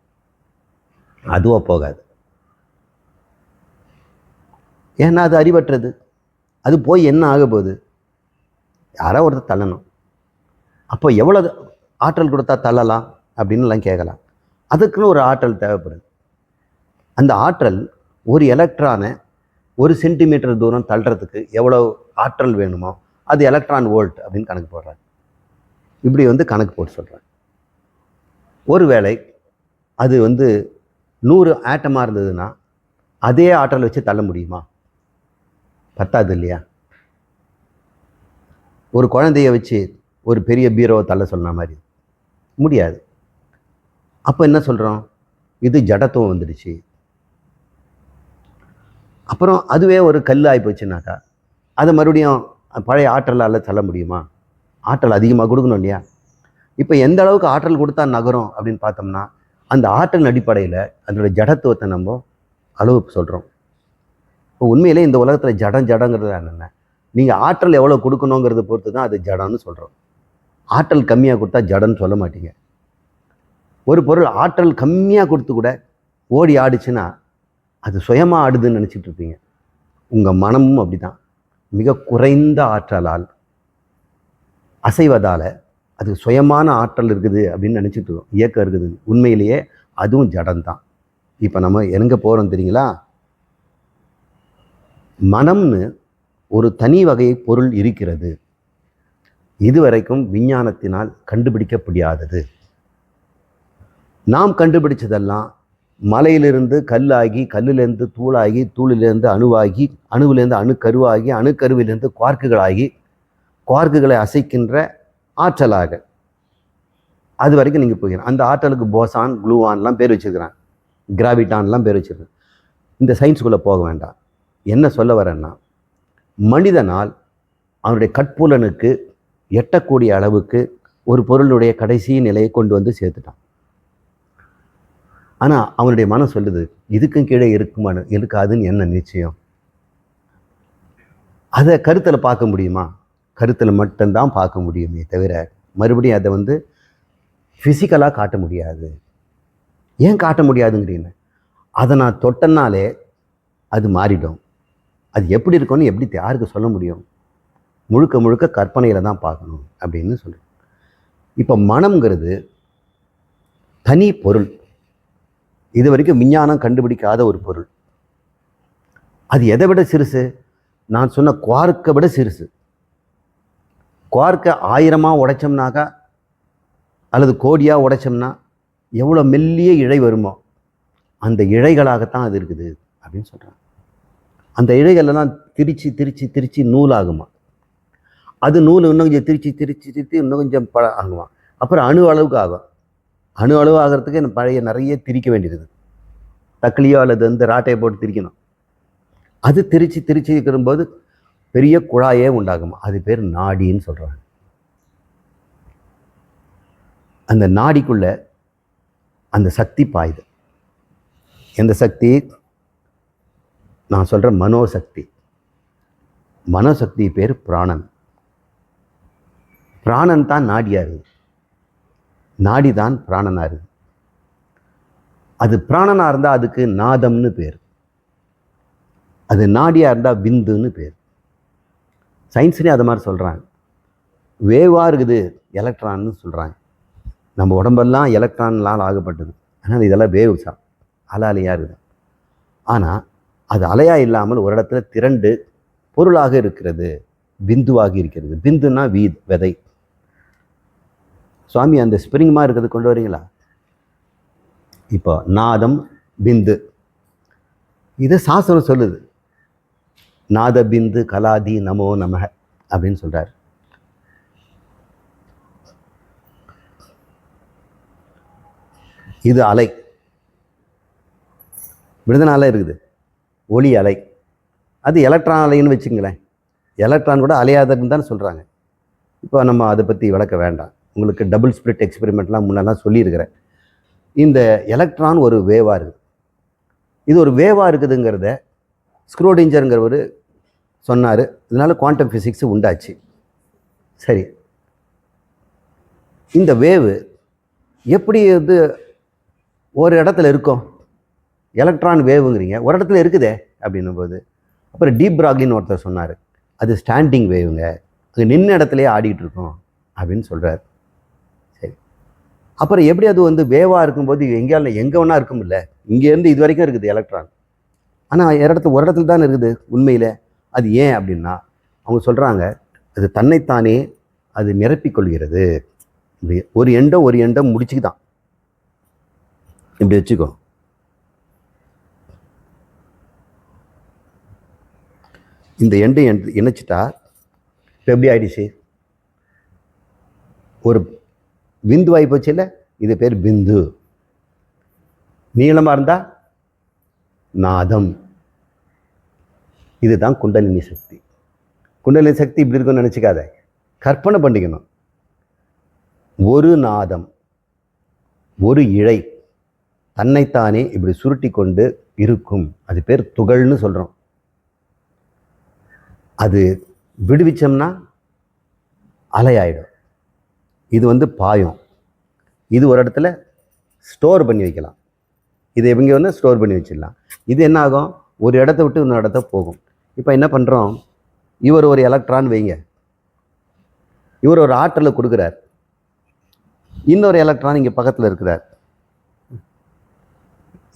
அதுவாக போகாது. ஏன்னா அது அறிவற்றது. அது போய் என்ன ஆக போகுது? யாராவது ஒருத்தர் தள்ளணும். அப்போ எவ்வளோ ஆற்றல் கொடுத்தா தள்ளலாம் அப்படின்லாம் கேட்கலாம். அதுக்குன்னு ஒரு ஆற்றல் தேவைப்படுது. அந்த ஆற்றல் ஒரு எலக்ட்ரானை 1 சென்டிமீட்டர் தூரம் தள்ளுறதுக்கு எவ்வளோ ஆற்றல் வேணுமோ அது எலக்ட்ரான் வோல்ட் அப்படின்னு கணக்கு போடுறாங்க. இப்படி வந்து கணக்கு போட்டு சொல்கிறாங்க. ஒருவேளை அது வந்து 100 ஆட்டமாக இருந்ததுன்னா அதே ஆற்றல் வச்சு தள்ள முடியுமா? பத்தாது இல்லையா? ஒரு குழந்தைய வச்சு ஒரு பெரிய பீரோவை தள்ள சொன்ன மாதிரி முடியாது. அப்போ என்ன சொல்கிறோம்? இது ஜடத்துவம் வந்துடுச்சு. அப்புறம் அதுவே ஒரு கல் ஆகி போச்சுனாக்கா அதை மறுபடியும் பழைய ஆற்றலால் தள்ள முடியுமா? ஆற்றல் அதிகமாக கொடுக்கணும் இல்லையா? இப்போ எந்த அளவுக்கு ஆற்றல் கொடுத்தா நகரும் அப்படின்னு பார்த்தோம்னா அந்த ஆற்றல் அடிப்படையில் அதோட ஜடத்துவத்தை நம்ம அளவு சொல்கிறோம். இப்போ உண்மையிலே இந்த உலகத்தில் ஜடங்கிறது என்னென்ன, நீங்கள் ஆற்றல் எவ்வளோ கொடுக்கணுங்கிறத பொறுத்து தான் அது ஜடம்னு சொல்கிறோம். ஆற்றல் கம்மியாக கொடுத்தா ஜடன்னு சொல்ல மாட்டீங்க. ஒரு பொருள் ஆற்றல் கம்மியாக கொடுத்து கூட ஓடி ஆடிச்சுன்னா அது சுயமாக ஆடுதுன்னு நினச்சிட்டு இருப்பீங்க. உங்கள் மனமும் அப்படி தான். மிக குறைந்த ஆற்றலால் அசைவதால் அது சுயமான ஆற்றல் இருக்குது அப்படின்னு நினச்சிட்டு இருக்கோம், இயக்கம் இருக்குது. உண்மையிலேயே அதுவும் ஜடம்தான். இப்போ நம்ம எங்கே போகிறோம் தெரியுங்களா? மனம்னு ஒரு தனி வகை பொருள் இருக்கிறது, இதுவரைக்கும் விஞ்ஞானத்தினால் கண்டுபிடிக்க முடியாதது. நாம் கண்டுபிடிச்சதெல்லாம் மலையிலிருந்து கல்லாகி, கல்லிலிருந்து தூளாகி, தூளிலிருந்து அணுவாகி, அணுவிலிருந்து அணுக்கருவாகி, அணுக்கருவிலிருந்து குவார்க்குகளாகி, குவார்க்குகளை அசைக்கின்ற ஆற்றலாக அது வரைக்கும் நீங்கள் போகிறீங்க. அந்த ஆற்றலுக்கு போசான், குளூவான்லாம் பேர் வச்சுருக்கிறான், கிராவிட்டான்லாம் பேர் வச்சுருக்கேன். இந்த சயின்ஸுக்குள்ளே போக வேண்டாம். என்ன சொல்ல வரேன்னா, மனிதனால் அவனுடைய கட்புலனுக்கு எட்டக்கூடிய அளவுக்கு ஒரு பொருளுடைய கடைசி நிலையை கொண்டு வந்து சேர்த்துட்டான். ஆனால் அவனுடைய மனம் சொல்லுது, இதுக்கும் கீழே இருக்காதுன்னு என்ன நிச்சயம்? அதை கருத்தில் பார்க்க முடியுமா? கருத்தில் மட்டும்தான் பார்க்க முடியுமே தவிர மறுபடியும் அதை வந்து ஃபிசிக்கலாக காட்ட முடியாது. ஏன் காட்ட முடியாதுங்கிறீங்க? அதை நான் தொட்டனாலே அது மாறிடும். அது எப்படி இருக்கும்னு எப்படி யாருக்கு சொல்ல முடியும்? முழுக்க முழுக்க கற்பனையில் தான் பார்க்கணும் அப்படின்னு சொல்கிறேன். இப்போ மனம்ங்கிறது தனி பொருள், இது வரைக்கும் விஞ்ஞானம் கண்டுபிடிக்காத ஒரு பொருள். அது எதை விட சிறுசு? நான் சொன்ன குவார்க்கை விட சிறுசு. குவார்க்கை 1000 உடைச்சோம்னாக்கா அல்லது கோடியாக உடைச்சோம்னா எவ்வளோ மெல்லிய இழை வருமோ அந்த இழைகளாகத்தான் அது இருக்குது அப்படின்னு சொல்கிறாங்க. அந்த இழைகளெல்லாம் திரிச்சு திரிச்சு திரிச்சு நூலாகுமா. அது நூல் இன்னும் கொஞ்சம் திரிச்சு திரிச்சு திரித்து இன்னும் கொஞ்சம் ஆகுமா. அப்புறம் அணு அளவுக்கு ஆகும். அணு அளவு ஆகிறதுக்கு பழைய நிறைய திரிக்க வேண்டியது. தக்கிலியோ அல்லது வந்து ராட்டையை போட்டு திரிக்கணும். அது திரிச்சு திரிச்சு இருக்கும்போது பெரிய குழாயே உண்டாகுமா. அது பேர் நாடின்னு சொல்கிறாங்க. அந்த நாடிக்குள்ள அந்த சக்தி பாயுது. எந்த சக்தி? நான் சொல்கிற மனோசக்தி. மனோசக்தி பேர் பிராணன். பிராணன் தான் நாடியாக இருக்குது. நாடி தான் பிராணனாக இருக்குது. அது பிராணனாக இருந்தால் அதுக்கு நாதம்னு பேர். அது நாடியாக இருந்தால் விந்துன்னு பேர். சயின்ஸ்லேயும் அது மாதிரி சொல்கிறாங்க. வேவாக இருக்குது எலக்ட்ரான்னு சொல்கிறாங்க. நம்ம உடம்பெல்லாம் எலக்ட்ரான்லாம் ஆகப்பட்டது. ஆனால் இதெல்லாம் வேவ்ஸா அலையாக இருக்குது. ஆனால் அது அலையாக இல்லாமல் ஒரு இடத்துல திரண்டு பொருளாக இருக்கிறது, பிந்துவாகி இருக்கிறது. பிந்துன்னா விதை. சுவாமி அந்த ஸ்பிரிங்மாக இருக்கிறது கொண்டு வரீங்களா? இப்போ நாதம் பிந்து இது சாஸ்திரம் சொல்லுது. நாத பிந்து கலாதி நமோ நமக அப்படின்னு சொல்கிறார். இது அலை, விடுதனால இருக்குது. ஒளி அலை. அது எலக்ட்ரான் அலைன்னு வச்சுங்களேன். எலக்ட்ரான் கூட அலையாததுன்னு தான் சொல்கிறாங்க. இப்போ நம்ம அதை பற்றி விளக்க வேண்டாம். உங்களுக்கு டபுள் ஸ்பிரிட் எக்ஸ்பெரிமெண்ட்லாம் முன்னெல்லாம் சொல்லியிருக்கிறேன். இந்த எலக்ட்ரான் ஒரு வேவாக இருக்குது. இது ஒரு வேவாக இருக்குதுங்கிறத ஸ்க்ரோடிஞ்சருங்கிறவர் சொன்னார். இதனால் குவாண்டம் ஃபிசிக்ஸ் உண்டாச்சு. சரி, இந்த வேவு எப்படி வந்து ஒரு இடத்துல இருக்கும்? எலக்ட்ரான் வேவுங்கிறீங்க, ஒரு இடத்துல இருக்குதே அப்படின்னும் போது அப்புறம் டீப் பிராக்லின்னு ஒருத்தர் சொன்னார், அது ஸ்டாண்டிங் வேவுங்க, அது நின்ன இடத்துலையே ஆடிட்டு இருக்கோம் அப்படின்னு சொல்கிறார். சரி, அப்புறம் எப்படி அது வந்து வேவாக இருக்கும்போது எங்கே வேணா இருக்கும் இல்லை? இங்கேருந்து இது வரைக்கும் இருக்குது எலக்ட்ரான். ஆனால் ஒரு இடத்துல தான் இருக்குது உண்மையில். அது ஏன் அப்படின்னா அவங்க சொல்கிறாங்க, அது தன்னைத்தானே அது நிரப்பிக்கொள்கிறது. இப்படி ஒரு எண்டம் முடிச்சுக்குதான். இப்படி வச்சுக்கோ. இந்த எண்டை இணைச்சிட்டா இப்போ எப்படி ஆயிடுச்சு? ஒரு பிந்து ஆகி போச்சு இல்லை? இது பேர் பிந்து. நீளமாக இருந்தால் நாதம். இதுதான் குண்டலினி சக்தி. குண்டலினி சக்தி இப்படி இருக்குன்னு நினச்சிக்காத, கற்பனை பண்ணிக்கணும். ஒரு நாதம், ஒரு இழை தன்னைத்தானே இப்படி சுருட்டி கொண்டு இருக்கும். அது பேர் துகள்னு சொல்கிறோம். அது விடுவிச்சோம்னா அலையாயிடும். இது வந்து பாயும். இது ஒரு இடத்துல ஸ்டோர் பண்ணி வைக்கலாம். இது இவங்க வந்து ஸ்டோர் பண்ணி வச்சிடலாம். இது என்ன ஆகும்? ஒரு இடத்த விட்டு இன்னொரு இடத்த போகும். இப்போ என்ன பண்ணுறோம்? இவர் ஒரு எலக்ட்ரான் வைங்க, இவர் ஒரு ஆற்றலை கொடுக்குறார். இன்னொரு எலக்ட்ரான் இங்கே பக்கத்தில் இருக்கிறார்.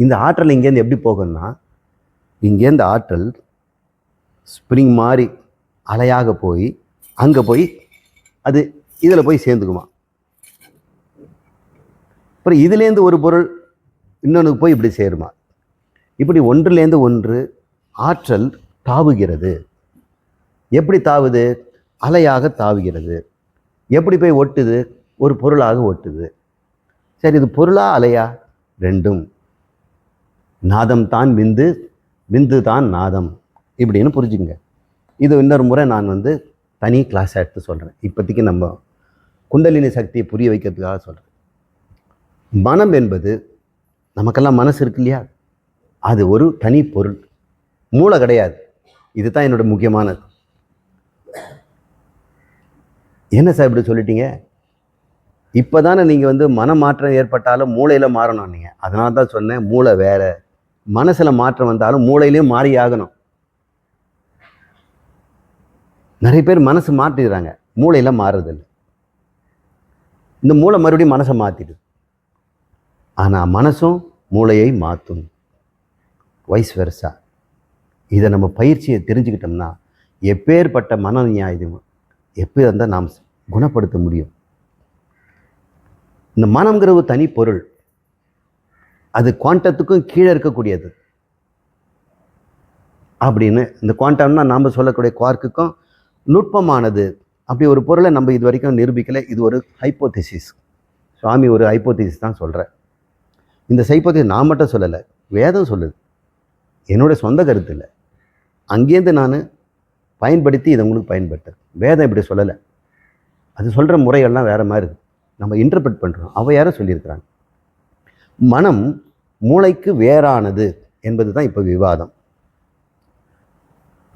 இந்த ஆற்றல் இங்கேருந்து எப்படி போகும்னா, இங்கேருந்து ஆற்றல் ஸ்ப்ரிங் மாதிரி அலையாக போய் அங்கே போய் அது இதில் போய் சேர்ந்துக்குமா. அப்புறம் இதுலேருந்து ஒரு பொருள் இன்னொன்றுக்கு போய் இப்படி சேருமா. இப்படி ஒன்றுலேருந்து ஒன்று ஆற்றல் தாவுகிறது. எப்படி தாவுது? அலையாக தாவுகிறது. எப்படி போய் ஒட்டுது? ஒரு பொருளாக ஒட்டுது. சரி, இது பொருளா அலையா? ரெண்டும். நாதம் தான் விந்து, விந்து தான் நாதம் இப்படின்னு புரிஞ்சுங்க. இது இன்னொரு முறை நான் வந்து தனி கிளாஸ் எடுத்து சொல்கிறேன். இப்போதைக்கு நம்ம குண்டலினி சக்தியை புரிய வைக்கிறதுக்காக சொல்கிறேன். மனம் என்பது, நமக்கெல்லாம் மனசு இருக்கு இல்லையா, அது ஒரு தனி பொருள், மூளை கிடையாது. இதுதான் என்னோட முக்கியமானது. என்ன சார் இப்படி சொல்லிட்டீங்க? இப்போ தானே நீங்கள் வந்து மனமாற்றம் ஏற்பட்டாலும் மூளையில் மாறணும் நீங்கள். அதனால தான் சொன்னேன், மூளை வேற. மனசில் மாற்றம் வந்தாலும் மூளையிலையும் மாறி ஆகணும். நிறைய பேர் மனசு மாற்றிடுறாங்க, மூளையில் மாறுறதில்லை. இந்த மூளை மறுபடியும் மனசை மாற்றிடுது. ஆனால் மனசும் மூளையை மாற்றும், வைஸ் வெர்சா. இதை நம்ம பயிற்சியை தெரிஞ்சுக்கிட்டோம்னா எப்பேற்பட்ட மன நியாயமும் எப்போ இருந்தால் நாம் குணப்படுத்த முடியும். இந்த மனம்ங்கிற ஒரு தனி பொருள், அது குவாண்டத்துக்கும் கீழே இருக்கக்கூடியது அப்படின்னு. இந்த குவாண்டம்னா நாம் சொல்லக்கூடிய குவார்க்குக்கும் நுட்பமானது. அப்படி ஒரு பொருளை நம்ம இது வரைக்கும் நிரூபிக்கலை. இது ஒரு ஹைப்போதிசிஸ். சுவாமி ஒரு ஹைப்போதிசிஸ் தான் சொல்கிறேன். இந்த ஹைப்போதிசிஸ் நான் மட்டும் சொல்லலை, வேதம் சொல்லுது. என்னோடய சொந்த கருத்து இல்லை. அங்கேருந்து நான் பயன்படுத்தி இதை உங்களுக்கு பயன்படுத்துகிறேன். வேதம் இப்படி சொல்லலை. அது சொல்கிற முறையெல்லாம் வேறு மாதிரி இருக்குது. நம்ம இன்டர்பிரட் பண்ணுறோம். யாரும் சொல்லியிருக்கிறாங்க. மனம் மூளைக்கு வேறானது என்பது தான் இப்போ விவாதம்.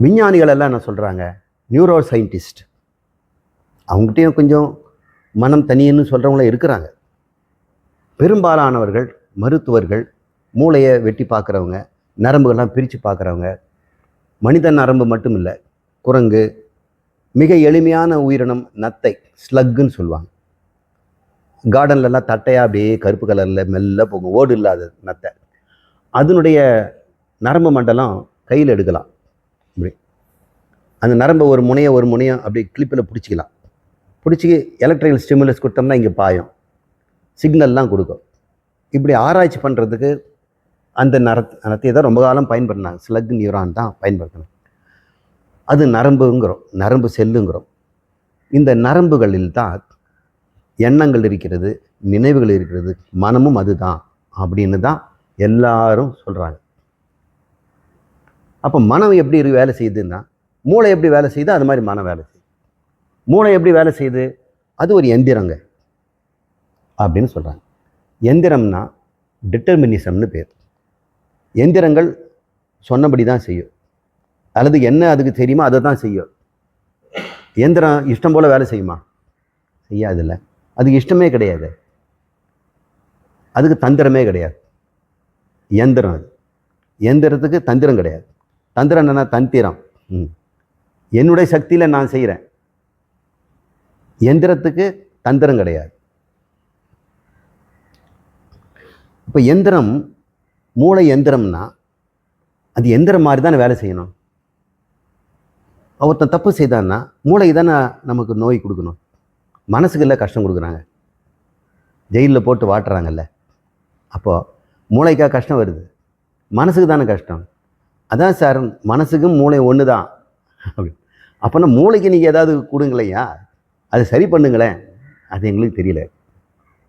விஞ்ஞானிகள் எல்லாம் என்ன சொல்கிறாங்க? நியூரோ சயின்டிஸ்ட், அவங்ககிட்டையும் கொஞ்சம் மனம் தனியன்னு சொல்கிறவங்கள இருக்கிறாங்க. பெரும்பாலானவர்கள் மருத்துவர்கள், மூளையை வெட்டி பார்க்குறவங்க, நரம்புகள்லாம் பிரித்து பார்க்குறவங்க, மனித நரம்பு மட்டும் இல்லை, குரங்கு, மிக எளிமையான உயிரினம் நத்தை, ஸ்லக்குன்னு சொல்லுவாங்க. கார்டன்லலாம் தட்டையாக அப்படியே கருப்பு கலரில் மெல்ல போகும், ஓடு இல்லாத நத்தை. அதனுடைய நரம்பு மண்டலம் கையில் எடுக்கலாம். இப்படி அந்த நரம்பை ஒரு முனையை அப்படி கிளிப்பில் பிடிச்சிக்கலாம். பிடிச்சி எலக்ட்ரிக்கல் ஸ்டிமுலஸ் கொடுத்தோம்னா இங்கே பாயும், சிக்னல்லாம் கொடுக்கும். இப்படி ஆராய்ச்சி பண்ணுறதுக்கு அந்த நரத்தை தான் ரொம்ப காலம் பயன்படுத்தினாங்க. ஸ்லக் நியூரான் தான் பயன்படுத்தினாங்க. அது நரம்புங்கிறோம், நரம்பு செல்லுங்கிறோம். இந்த நரம்புகளில் தான் எண்ணங்கள் இருக்கிறது, நினைவுகள் இருக்கிறது, மனமும் அதுதான் அப்படின்னு தான் எல்லாரும் சொல்கிறாங்க. அப்போ மனம் எப்படி வேலை செய்யுதுன்னா, மூளை எப்படி வேலை செய்யுது அது மாதிரி மனம் வேலை செய்யுது. மூளை எப்படி வேலை செய்யுது? அது ஒரு எந்திரங்க அப்படின்னு சொல்கிறாங்க. எந்திரம்னா டிட்டர்மினிசம்னு பேர். எந்திரங்கள் சொன்னபடி தான் செய்யும், அல்லது என்ன அதுக்கு தெரியுமோ அதை தான் செய்யும். எந்திரம் இஷ்டம் போல் வேலை செய்யுமா? செய்யாதில்ல. அதுக்கு இஷ்டமே கிடையாது, அதுக்கு தந்திரமே கிடையாது. எந்திரம் அது. எந்திரத்துக்கு தந்திரம் கிடையாது. தந்திரம் என்னன்னா தந்திரம். என்னுடைய சக்தியில் நான் செய்கிறேன். எந்திரத்துக்கு தந்திரம் கிடையாது. இப்போ எந்திரம், மூளை எந்திரம்னா அது எந்திரம் மாதிரி தானே வேலை செய்யணும். ஒருத்தன் தப்பு செய்தான்னா மூளைக்கு தானே நமக்கு நோய் கொடுக்கணும். மனசுக்கு இல்லை கஷ்டம் கொடுக்குறாங்க, ஜெயிலில் போட்டு வாட்டுறாங்கல்ல. அப்போது மூளைக்காக கஷ்டம் வருது, மனசுக்கு தானே கஷ்டம். அதான் சார், மனசுக்கும் மூளை ஒன்று தான் அப்படி. அப்போனா மூளைக்கு நீங்கள் ஏதாவது கொடுங்களையா, அது சரி பண்ணுங்களேன். அது எங்களுக்கு தெரியல.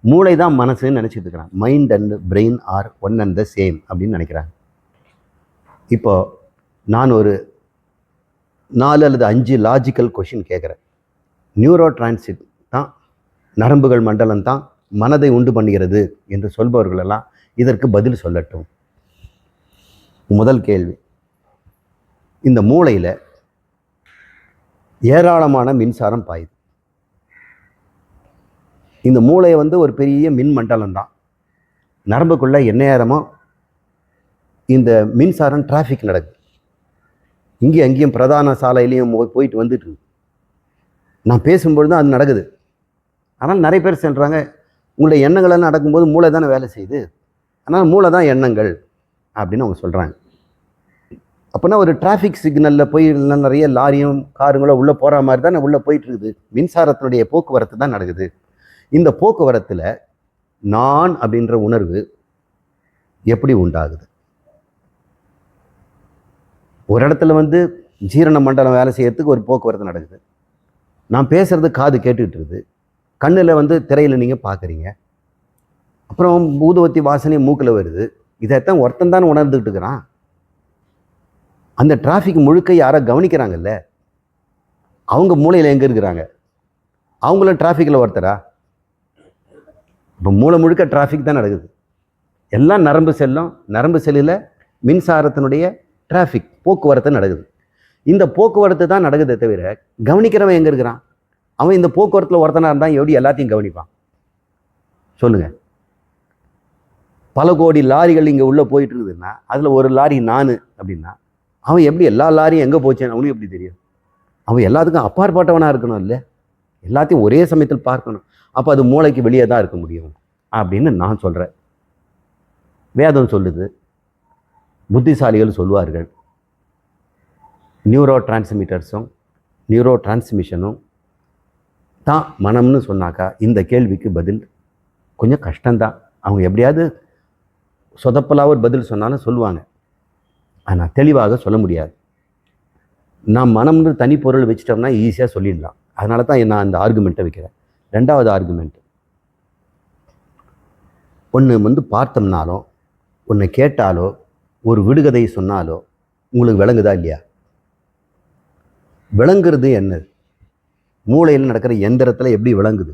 மூளை தான் மனசுன்னு நினச்சிட்டு இருக்கிறான். Mind and brain are one and the same அப்படின்னு நினைக்கிறாங்க. இப்போது நான் ஒரு 4 அல்லது 5 லாஜிக்கல் கொஷின் கேட்குறேன். நியூரோ டிரான்சிட் தான், நரம்புகள் மண்டலம் தான் மனதை உண்டு பண்ணுகிறது என்று சொல்பவர்களெல்லாம் இதற்கு பதில் சொல்லட்டும். முதல் கேள்வி, இந்த மூளையில் ஏராளமான மின்சாரம் பாயுது. இந்த மூளை ஒரு பெரிய மின் மண்டலம் தான். நரம்புக்குள்ளே எந்நேரமோ இந்த மின்சாரம் டிராஃபிக் நடக்குது. இங்கேயும் அங்கேயும் பிரதான சாலையிலையும் போயிட்டு வந்துட்டு இருக்கு. நான் பேசும்பொழுது அது நடக்குது. ஆனால் நிறைய பேர் சொல்கிறாங்க, உங்களுடைய எண்ணங்களெல்லாம் நடக்கும்போது மூளை தானே வேலை செய்யுது, ஆனால் மூளை தான் எண்ணங்கள் அப்படின்னு அவங்க சொல்கிறாங்க. அப்போனா ஒரு டிராஃபிக் சிக்னலில் போய் நிறைய லாரியும் காருங்களோ உள்ளே போகிற மாதிரி தானே உள்ளே போயிட்டுருக்குது. மின்சாரத்தினுடைய போக்குவரத்து தான் நடக்குது. இந்த போக்குவரத்தில் நான் அப்படின்ற உணர்வு எப்படி உண்டாகுது? ஒரு இடத்துல ஜீரண மண்டலம் வேலை செய்யறதுக்கு ஒரு போக்குவரத்து நடக்குது. நான் பேசுறது காது கேட்டுக்கிட்டு இருக்குது. கண்ணில் திரையில் நீங்கள் பார்க்குறீங்க. அப்புறம் ஊதுவத்தி வாசனை மூக்கில் வருது. இதைத்தான் ஒருத்தன் தானே உணர்ந்துக்கிட்டு இருக்கிறான். அந்த டிராஃபிக் முழுக்க யாரோ கவனிக்கிறாங்கல்ல, அவங்க மூளையில் எங்கே இருக்கிறாங்க? அவங்களும் டிராஃபிக்கில் ஒருத்தரா? இப்போ மூளை முழுக்க டிராஃபிக் தான் நடக்குது. எல்லாம் நரம்பு செல்லும். நரம்பு செல்லில் மின்சாரத்தினுடைய டிராஃபிக் போக்குவரத்து நடக்குது. இந்த போக்குவரத்து தான் நடக்குதே தவிர கவனிக்கிறவன் எங்கே இருக்கிறான்? அவன் இந்த போக்குவரத்தில் ஒருத்தனாக இருந்தால் எப்படி எல்லாத்தையும் கவனிப்பான்? சொல்லுங்கள். பல கோடி லாரிகள் இங்கே உள்ளே போயிட்டு இருக்குதுன்னா அதில் ஒரு லாரி நான் அப்படின்னா அவன் எப்படி எல்லா லாரியும் எங்கே போச்சேன்னு அவனுக்கு எப்படி தெரியும்? அவன் எல்லாத்துக்கும் அப்பாற்பட்டவனாக இருக்கணும் இல்லை, எல்லாத்தையும் ஒரே சமயத்தில் பார்க்கணும். அப்போ அது மூளைக்கு வெளியே தான் இருக்க முடியும் அப்படின்னு நான் சொல்கிறேன். வேதம் சொல்லுது, புத்திசாலிகள் சொல்வார்கள், நியூரோ டிரான்ஸ்மிட்டர்ஸும் நியூரோ டிரான்ஸ்மிஷனும் தான் மனம்னு சொன்னாக்கா இந்த கேள்விக்கு பதில் கொஞ்சம் கஷ்டம்தான். அவங்க எப்படியாவது சொதப்பலாக ஒரு பதில் சொன்னாலும் சொல்லுவாங்க, ஆனால் தெளிவாக சொல்ல முடியாது. நான் மனம்னு தனிப்பொருள் வச்சிட்டோம்னா ஈஸியாக சொல்லிடலாம். அதனால தான் நான் அந்த ஆர்குமெண்ட்டை வைக்கிறேன். ரெண்டாவது ஆர்குமெண்ட், ஒன்று பார்த்தோம்னாலோ ஒன்று கேட்டாலோ ஒரு விடுகதை சொன்னாலோ உங்களுக்கு விளங்குதா இல்லையா? விளங்குறது என்னது? மூளையில் நடக்கிற எந்திரத்தில் எப்படி விளங்குது?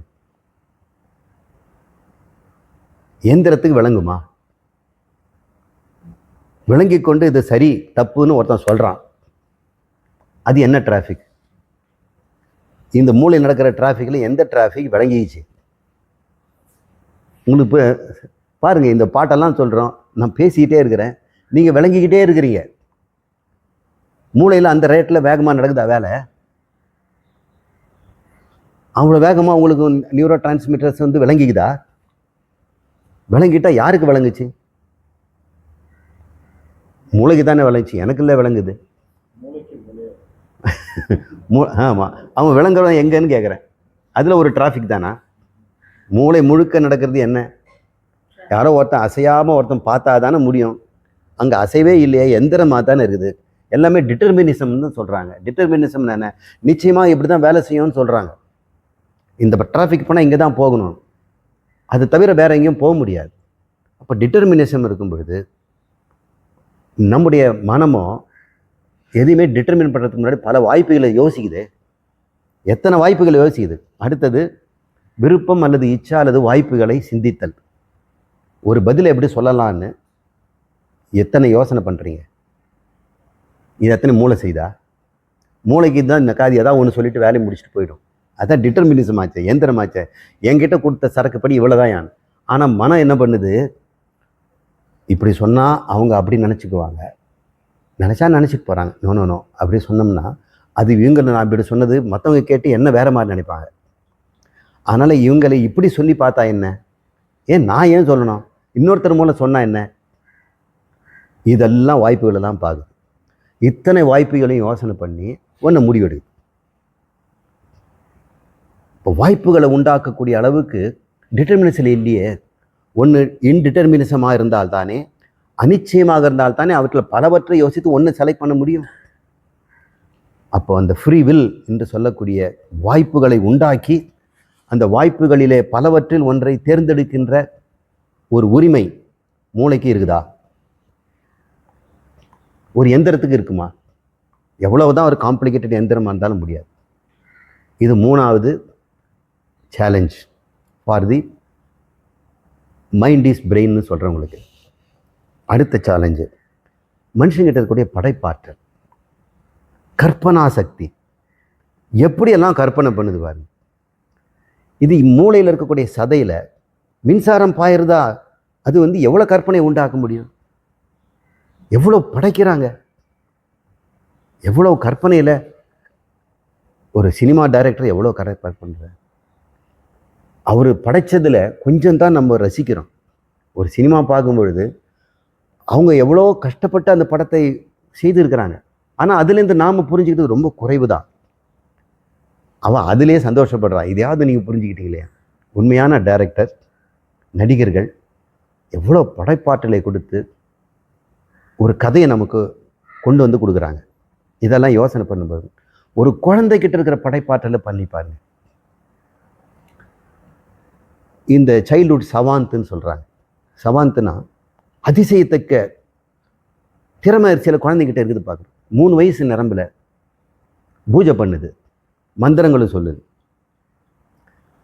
எந்திரத்துக்கு விளங்குமா? விளங்கி கொண்டு இது சரி தப்புன்னு ஒருத்தன் சொல்கிறான், அது என்ன டிராஃபிக்? இந்த மூளையில் நடக்கிற டிராஃபிக்கில் எந்த டிராஃபிக் விளங்கிச்சு? உங்களுக்கு இப்போ பாருங்கள், இந்த பாட்டெல்லாம் சொல்கிறோம், நான் பேசிக்கிட்டே இருக்கிறேன், நீங்கள் விளங்கிக்கிட்டே இருக்கிறீங்க. மூளையில் அந்த ரேட்டில் வேகமாக நடக்குதா வேலை? அவ்வளோ வேகமாக உங்களுக்கு நியூரோ டிரான்ஸ்மிட்டர்ஸ் விளங்கிக்குதா? விளங்கிட்டால் யாருக்கு விளங்குச்சு? மூளைக்கு தானே விளங்குச்சு, எனக்கு இல்லை விளங்குது. ஆமாம், அவன் விளங்குறவன் எங்கன்னு கேட்குறேன். அதில் ஒரு டிராஃபிக் தானா? மூளை முழுக்க நடக்கிறது என்ன? யாரோ ஒருத்தன் அசையாமல் ஒருத்தன் பார்த்தா தானே முடியும். அங்கே அசைவே இல்லையே, எந்திரமாக தானே இருக்குது. எல்லாமே டிட்டர்மினிசம்னு சொல்கிறாங்க. டிட்டர்மினிசம் என்ன? நிச்சயமாக இப்படி தான் வேலை செய்யும்னு சொல்கிறாங்க. இந்த டிராஃபிக் போனால் இங்கே தான் போகணும், அது தவிர வேறு எங்கேயும் போக முடியாது. அப்போ டிட்டர்மினிசம் இருக்கும் பொழுது நம்முடைய மனமோ எதையுமே டிட்டர்மின் பண்ணுறதுக்கு முன்னாடி பல வாய்ப்புகளை யோசிக்குது. எத்தனை வாய்ப்புகளை யோசிக்குது? அடுத்தது விருப்பம் அல்லது இச்சா அல்லது வாய்ப்புகளை சிந்தித்தல். ஒரு பதிலை எப்படி சொல்லலான்னு எத்தனை யோசனை பண்ணுறீங்க? இது எத்தனை மூளை செய்தா? மூளைக்கு தான் இந்த காதி ஏதாவது ஒன்று சொல்லிட்டு வேலையை முடிச்சுட்டு போயிடும். அதான் டிட்டர்மினிசம் ஆச்சு, எந்திரமாச்சே. என்கிட்ட கொடுத்த சரக்குப்படி இவ்வளோதான் யான். ஆனால் மனம் என்ன பண்ணுது? இப்படி சொன்னால் அவங்க அப்படி நினச்சிக்குவாங்க, நினச்சா நினச்சிட்டு போகிறாங்க. நோ அப்படி சொன்னோம்னா அது இவங்களை நான் இப்படி சொன்னது மற்றவங்க கேட்டு என்ன வேறு மாதிரி நினைப்பாங்க. அதனால் இவங்களை இப்படி சொல்லி பார்த்தா என்ன? நான் ஏன் சொல்லணும்? இன்னொருத்தர் மூலம் சொன்னால் என்ன? இதெல்லாம் வாய்ப்புகளெல்லாம் பார்க்குது. இத்தனை வாய்ப்புகளையும் யோசனை பண்ணி ஒன்று முடிவெடுக்குது. இப்போ வாய்ப்புகளை உண்டாக்கக்கூடிய அளவுக்கு டிட்டர்மினிசம் இல்லையே. ஒன்று இன்டிட்டர்மினிசமாக இருந்தால்தானே, அனிச்சயமாக இருந்தால்தானே அவற்றில் பலவற்றை யோசித்து ஒன்று செலக்ட் பண்ண முடியும். அப்போ அந்த ஃப்ரீ வில் என்று சொல்லக்கூடிய வாய்ப்புகளை உண்டாக்கி அந்த வாய்ப்புகளிலே பலவற்றில் ஒன்றை தேர்ந்தெடுக்கின்ற ஒரு உரிமை மூளைக்கு இருக்குதா? ஒரு எந்திரத்துக்கு இருக்குமா? எவ்வளவுதான் ஒரு காம்ப்ளிகேட்டட் எந்திரமாக இருந்தாலும் முடியாது. இது மூணாவது challenge for the mind is பிரெயின்னு சொல்கிறவங்களுக்கு. அடுத்த சேலஞ்சு மனுஷங்கிட்ட இருக்கக்கூடிய படைப்பாற்றல், கற்பனா சக்தி. எப்படியெல்லாம் கற்பனை பண்ணுது பாருங்க. இது மூளையில் இருக்கக்கூடிய சதையில் மின்சாரம் பாயிருதா, அது எவ்வளோ கற்பனை உண்டாக்க முடியும்? எவ்வளோ படைக்கிறாங்க, எவ்வளோ கற்பனையில். ஒரு சினிமா டைரக்டர் எவ்வளோ கற்பனை பண்ணுறார். அவர் படைத்ததில் கொஞ்சம் தான் நம்ம ரசிக்கிறோம். ஒரு சினிமா பார்க்கும் பொழுது அவங்க எவ்வளோ கஷ்டப்பட்டு அந்த படத்தை செய்திருக்கிறாங்க. ஆனால் அதுலேருந்து நாம் புரிஞ்சுக்கிட்டது ரொம்ப குறைவு தான். அவன் அதிலே சந்தோஷப்படுறான். இதையாவது நீங்கள் புரிஞ்சுக்கிட்டீங்களே. உண்மையான டைரக்டர், நடிகர்கள் எவ்வளோ படைப்பாற்றலை கொடுத்து ஒரு கதையை நமக்கு கொண்டு வந்து கொடுக்குறாங்க. இதெல்லாம் யோசனை பண்ணும்போது ஒரு குழந்தைகிட்ட இருக்கிற படைப்பாற்றலை பண்ணி பாருங்க. இந்த சைல்ட்ஹுட் சவாந்துன்னு சொல்கிறாங்க. சவாந்துனா அதிசயத்தக்க திறமை சில குழந்தைகிட்ட இருக்குது. பார்க்குறோம், 3 வயசு நிரம்பில் பூஜை பண்ணுது, மந்திரங்களும் சொல்லுது,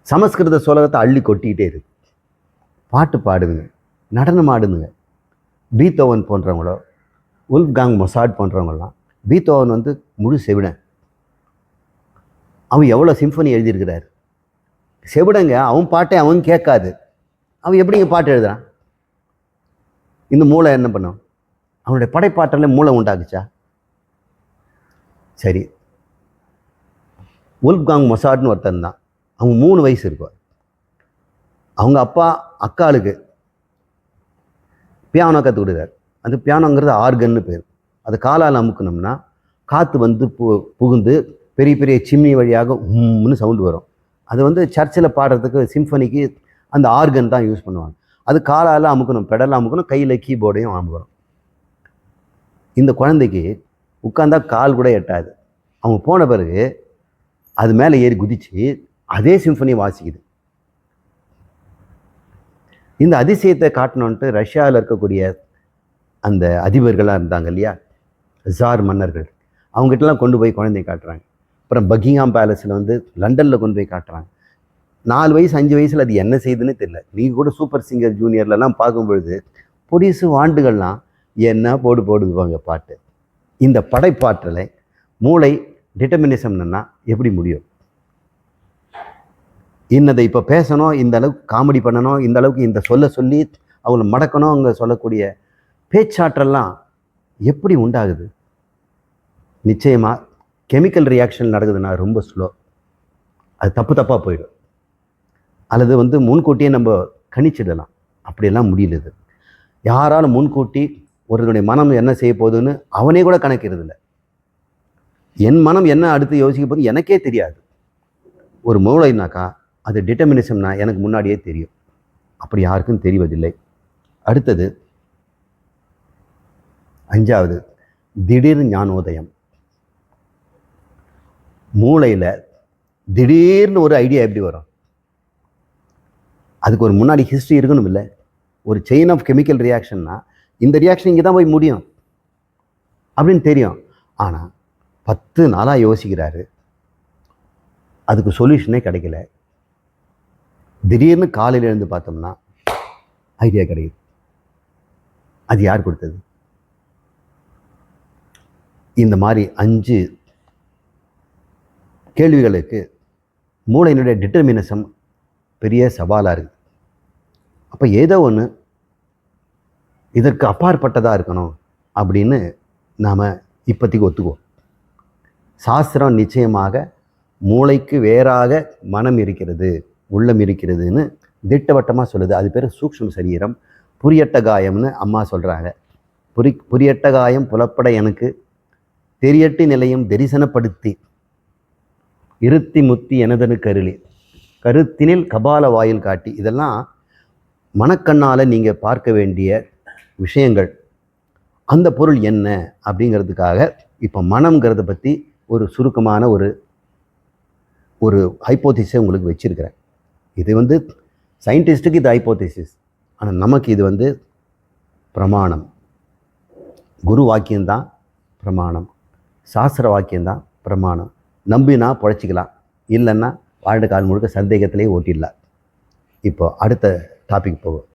சமஸ்கிருத சோலகத்தை அள்ளி கொட்டிக்கிட்டே இருக்கு, பாட்டு பாடுதுங்க, நடனம் ஆடுதுங்க. பீத்தோவன் போன்றவங்களோ உல்ஃப்காங் மொசாட் போன்றவங்களாம். பீத்தோவன் முழு செவிடன். அவன் எவ்வளோ சிம்பனி எழுதியிருக்கிறார். செவிடங்க, அவன் பாட்டை அவன் கேட்காது. அவன் எப்படிங்க பாட்டு எழுதுறான்? இந்த மூளை என்ன பண்ணும்? அவனுடைய படைப்பாற்றல மூளை உண்டாக்குச்சா? சரி, உல்ஃப்காங் மொசாட்னு ஒருத்தன் தான். அவன் 3 வயசு இருக்கும். அவங்க அப்பா அக்காளுக்கு பியானோ கற்றுக் கொடுக்குறார். அந்த பியானோங்கிறது ஆர்கன்னு பேர். அது காலால் அமுக்கணும்னா காற்று புகுந்து பெரிய பெரிய சிம்னி வழியாக உம்னு சவுண்டு வரும். அது வந்து சர்ச்சில் பாடுறதுக்கு சிம்ஃபனிக்கு அந்த ஆர்கன் தான் யூஸ் பண்ணுவாங்க. அது காலால் அமுக்கணும், பெடலாக அமுக்கணும், கையில் கீபோர்டையும் அமுக்கணும். இந்த குழந்தைக்கு உட்காந்தா கால் கூட எட்டாது. அவங்க போன பிறகு அது மேலே ஏறி குதிச்சு அதே சிம்ஃபனி வாசிக்குது. இந்த அதிசயத்தை காட்டணுன்ட்டு ரஷ்யாவில் இருக்கக்கூடிய அந்த அதிபர்களாக இருந்தாங்க இல்லையா, ஜார் மன்னர்கள், அவங்ககிட்டலாம் கொண்டு போய் குழந்தைய காட்டுறாங்க. அப்புறம் பக்கிங்ஹாம் பேலஸில் வந்து லண்டனில் கொண்டு போய் காட்டுறாங்க. 4 வயசு 5 வயசில் அது என்ன செய்யுதுன்னு தெரியல. நீங்கள் கூட சூப்பர் சிங்கர் ஜூனியர்லலாம் பார்க்கும்பொழுது பொடிசு வாண்டுகள்லாம் என்ன போடுவாங்க பாட்டு. இந்த படைப்பாற்றலை மூளை டிட்டர்மினிசம்னா எப்படி முடியும்? இன்னதை இப்போ பேசணும், இந்த அளவுக்கு காமெடி பண்ணணும், இந்த அளவுக்கு இந்த சொல்லி அவங்கள மடக்கணும், அவங்க சொல்லக்கூடிய பேச்சாற்றல்லாம் எப்படி உண்டாகுது? நிச்சயமாக கெமிக்கல் ரியாக்ஷன் நடக்குதுன்னா ரொம்ப ஸ்லோ, அது தப்பாக போயிடும். அல்லது வந்து முன்கூட்டியே நம்ம கணிச்சிடலாம், அப்படியெல்லாம் முடியலது. யாராலும் முன்கூட்டி ஒருவருடைய மனம் என்ன செய்ய போகுதுன்னு அவனே கூட கணக்கிறதில்லை. என் மனம் என்ன அடுத்து யோசிக்க போது எனக்கே தெரியாது. ஒரு மூளைனாக்கா அது டிட்டர்மினிசம்னா எனக்கு முன்னாடியே தெரியும். அப்படி யாருக்கும் தெரிவதில்லை. அடுத்தது 5வது திடீர் ஞானோதயம். மூளையில் திடீர்னு ஒரு ஐடியா எப்படி வரும்? அதுக்கு ஒரு முன்னாடி ஹிஸ்ட்ரி இருக்கணும் இல்லை? ஒரு செயின் ஆஃப் கெமிக்கல் ரியாக்ஷன்னா இந்த ரியாக்ஷன் இங்கே தான் போய் முடியும் அப்படின்னு தெரியும். ஆனால் 10 நாளாக யோசிக்கிறாரு, அதுக்கு சொல்யூஷனே கிடைக்கல. திடீர்னு காலையில் எழுந்து பார்த்தோம்னா ஐடியா கிடைக்குது. அது யார் கொடுத்தது? இந்த மாதிரி 5 கேள்விகளுக்கு மூளையினுடைய டிட்டர்மினிசம் பெரிய சவாலாக இருக்குது. அப்போ ஏதோ ஒன்று இதற்கு அப்பாற்பட்டதாக இருக்கணும் அப்படின்னு நாம் இப்போதைக்கு ஒத்துக்குவோம். சாஸ்திரம் நிச்சயமாக மூளைக்கு வேறாக மனம் இருக்கிறது, உள்ளம் இருக்கிறதுன்னு திட்டவட்டமாக சொல்லுது. அது பேர் சூக்ஷ்ம சரீரம், புரியட்ட காயம்னு அம்மா சொல்கிறாங்க. புரியட்ட காயம் புலப்பட எனக்கு தெரியட்டு நிலையம் தரிசனப்படுத்தி இருத்தி முத்தி எனதனு கருளி கருத்தினில் கபால வாயில் காட்டி. இதெல்லாம் மனக்கண்ணால் நீங்கள் பார்க்க வேண்டிய விஷயங்கள். அந்த பொருள் என்ன அப்படிங்கிறதுக்காக இப்போ மனம்ங்கிறத பற்றி ஒரு சுருக்கமான ஒரு ஹைப்போதிசிஸை உங்களுக்கு வச்சுருக்கிறேன். இது வந்து சயின்டிஸ்ட்டுக்கு இது ஹைப்போதிசிஸ், ஆனால் நமக்கு இது வந்து பிரமாணம். குரு வாக்கியம்தான் பிரமாணம், சாஸ்திர வாக்கியம்தான் பிரமாணம். நம்பினா பொழைச்சிக்கலாம், இல்லைன்னா வாழ்ந்த காலம் முழுக்க சந்தேகத்திலே ஓட்டிடலாம். இப்போ அடுத்த டாபிக் போகும்.